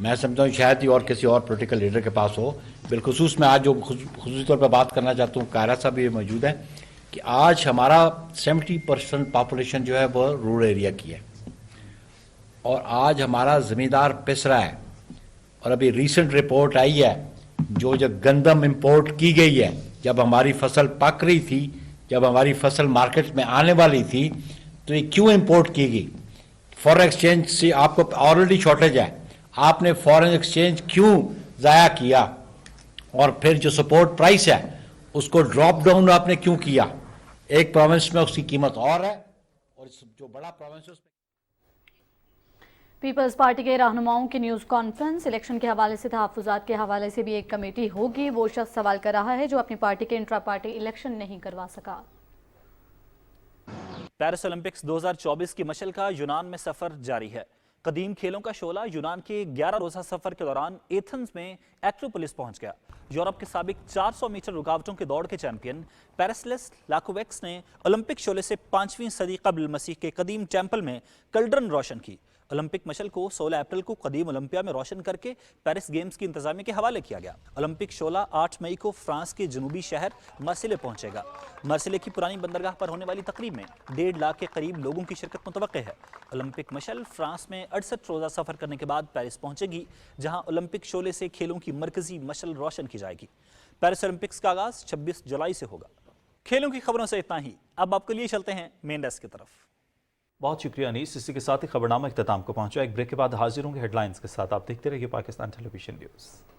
मैं समझता हूँ शायद ही और किसी और पॉलिटिकल लीडर के पास हो। बिलखुसूस मैं आज जो खुसूसी तौर पर बात करना चाहता हूँ, कायरा साहब भी मौजूद है, कि आज हमारा 70% पॉपुलेशन जो है वो रूरल एरिया की है, और आज हमारा ज़मींदार पिस रहा है। और अभी रिसेंट रिपोर्ट आई है, जो गंदम इंपोर्ट की गई है, जब हमारी फसल पक रही थी, जब हमारी फसल मार्केट में आने वाली थी, तो ये क्यों इंपोर्ट की गई? फॉरेन एक्सचेंज से आपको ऑलरेडी शॉर्टेज है, आपने फॉरेन एक्सचेंज क्यों ज़ाया किया? और फिर जो सपोर्ट प्राइस है उसको ड्रॉप डाउन आपने क्यों किया? एक प्रोविंस में उसकी कीमत और है, और जो बड़ा प्रोविंस है पीपल्स पार्टी के रहनुमाओं की न्यूज़ कॉन्फ्रेंस। इलेक्शन के हवाले से तहफ़्फ़ुज़ात के हवाले से भी एक कमेटी होगी। वो शख्स सवाल कर रहा है जो अपनी पार्टी के इंट्रा पार्टी इलेक्शन नहीं करवा सका। पेरिस ओलंपिक्स 2024 की मशल का यूनान में सफर जारी है। कदीम खेलों का शोला यूनान के 11 रोज़ा सफर के दौरान एथेंस में एक्रोपोलिस पहुंच गया। यूरोप के साबिक 400 मीटर रुकावटों के दौड़ के चैंपियन पेरिसलेस लाकोवेक्स ने ओलंपिक शोले से 5वीं सदी कबल मसीह के कदीम टेम्पल में कल्ड्रन रोशन की। ओलंपिक मशल को 16 अप्रैल को कदीम ओलंपिया में रोशन करके पेरिस गेम्स की इंतजामिया के हवाले किया गया। ओलंपिक शोला 8 मई को फ्रांस के जनूबी शहर मार्सिले पहुंचेगा। मार्सिले की पुरानी बंदरगाह पर होने वाली तकरीब में 1.5 लाख के करीब लोगों की शिरकत मुतवक्के है। ओलंपिक मशल फ्रांस में 68 रोजा सफर करने के बाद पेरिस पहुंचेगी, जहां ओलंपिक शोले से खेलों की मरकजी मशल रोशन की जाएगी। पेरिस ओलंपिक्स का आगाज 26 जुलाई से होगा। खेलों की खबरों से इतना ही। अब आपके लिए चलते हैं मेन डेस्क की तरफ। बहुत शुक्रिया अनीस। इसी के साथ ही खबरनामा इख्तिताम को पहुंचा। एक ब्रेक के बाद हाजिर होंगे हेडलाइंस के साथ। आप देखते रहिए पाकिस्तान टेलीविजन न्यूज़।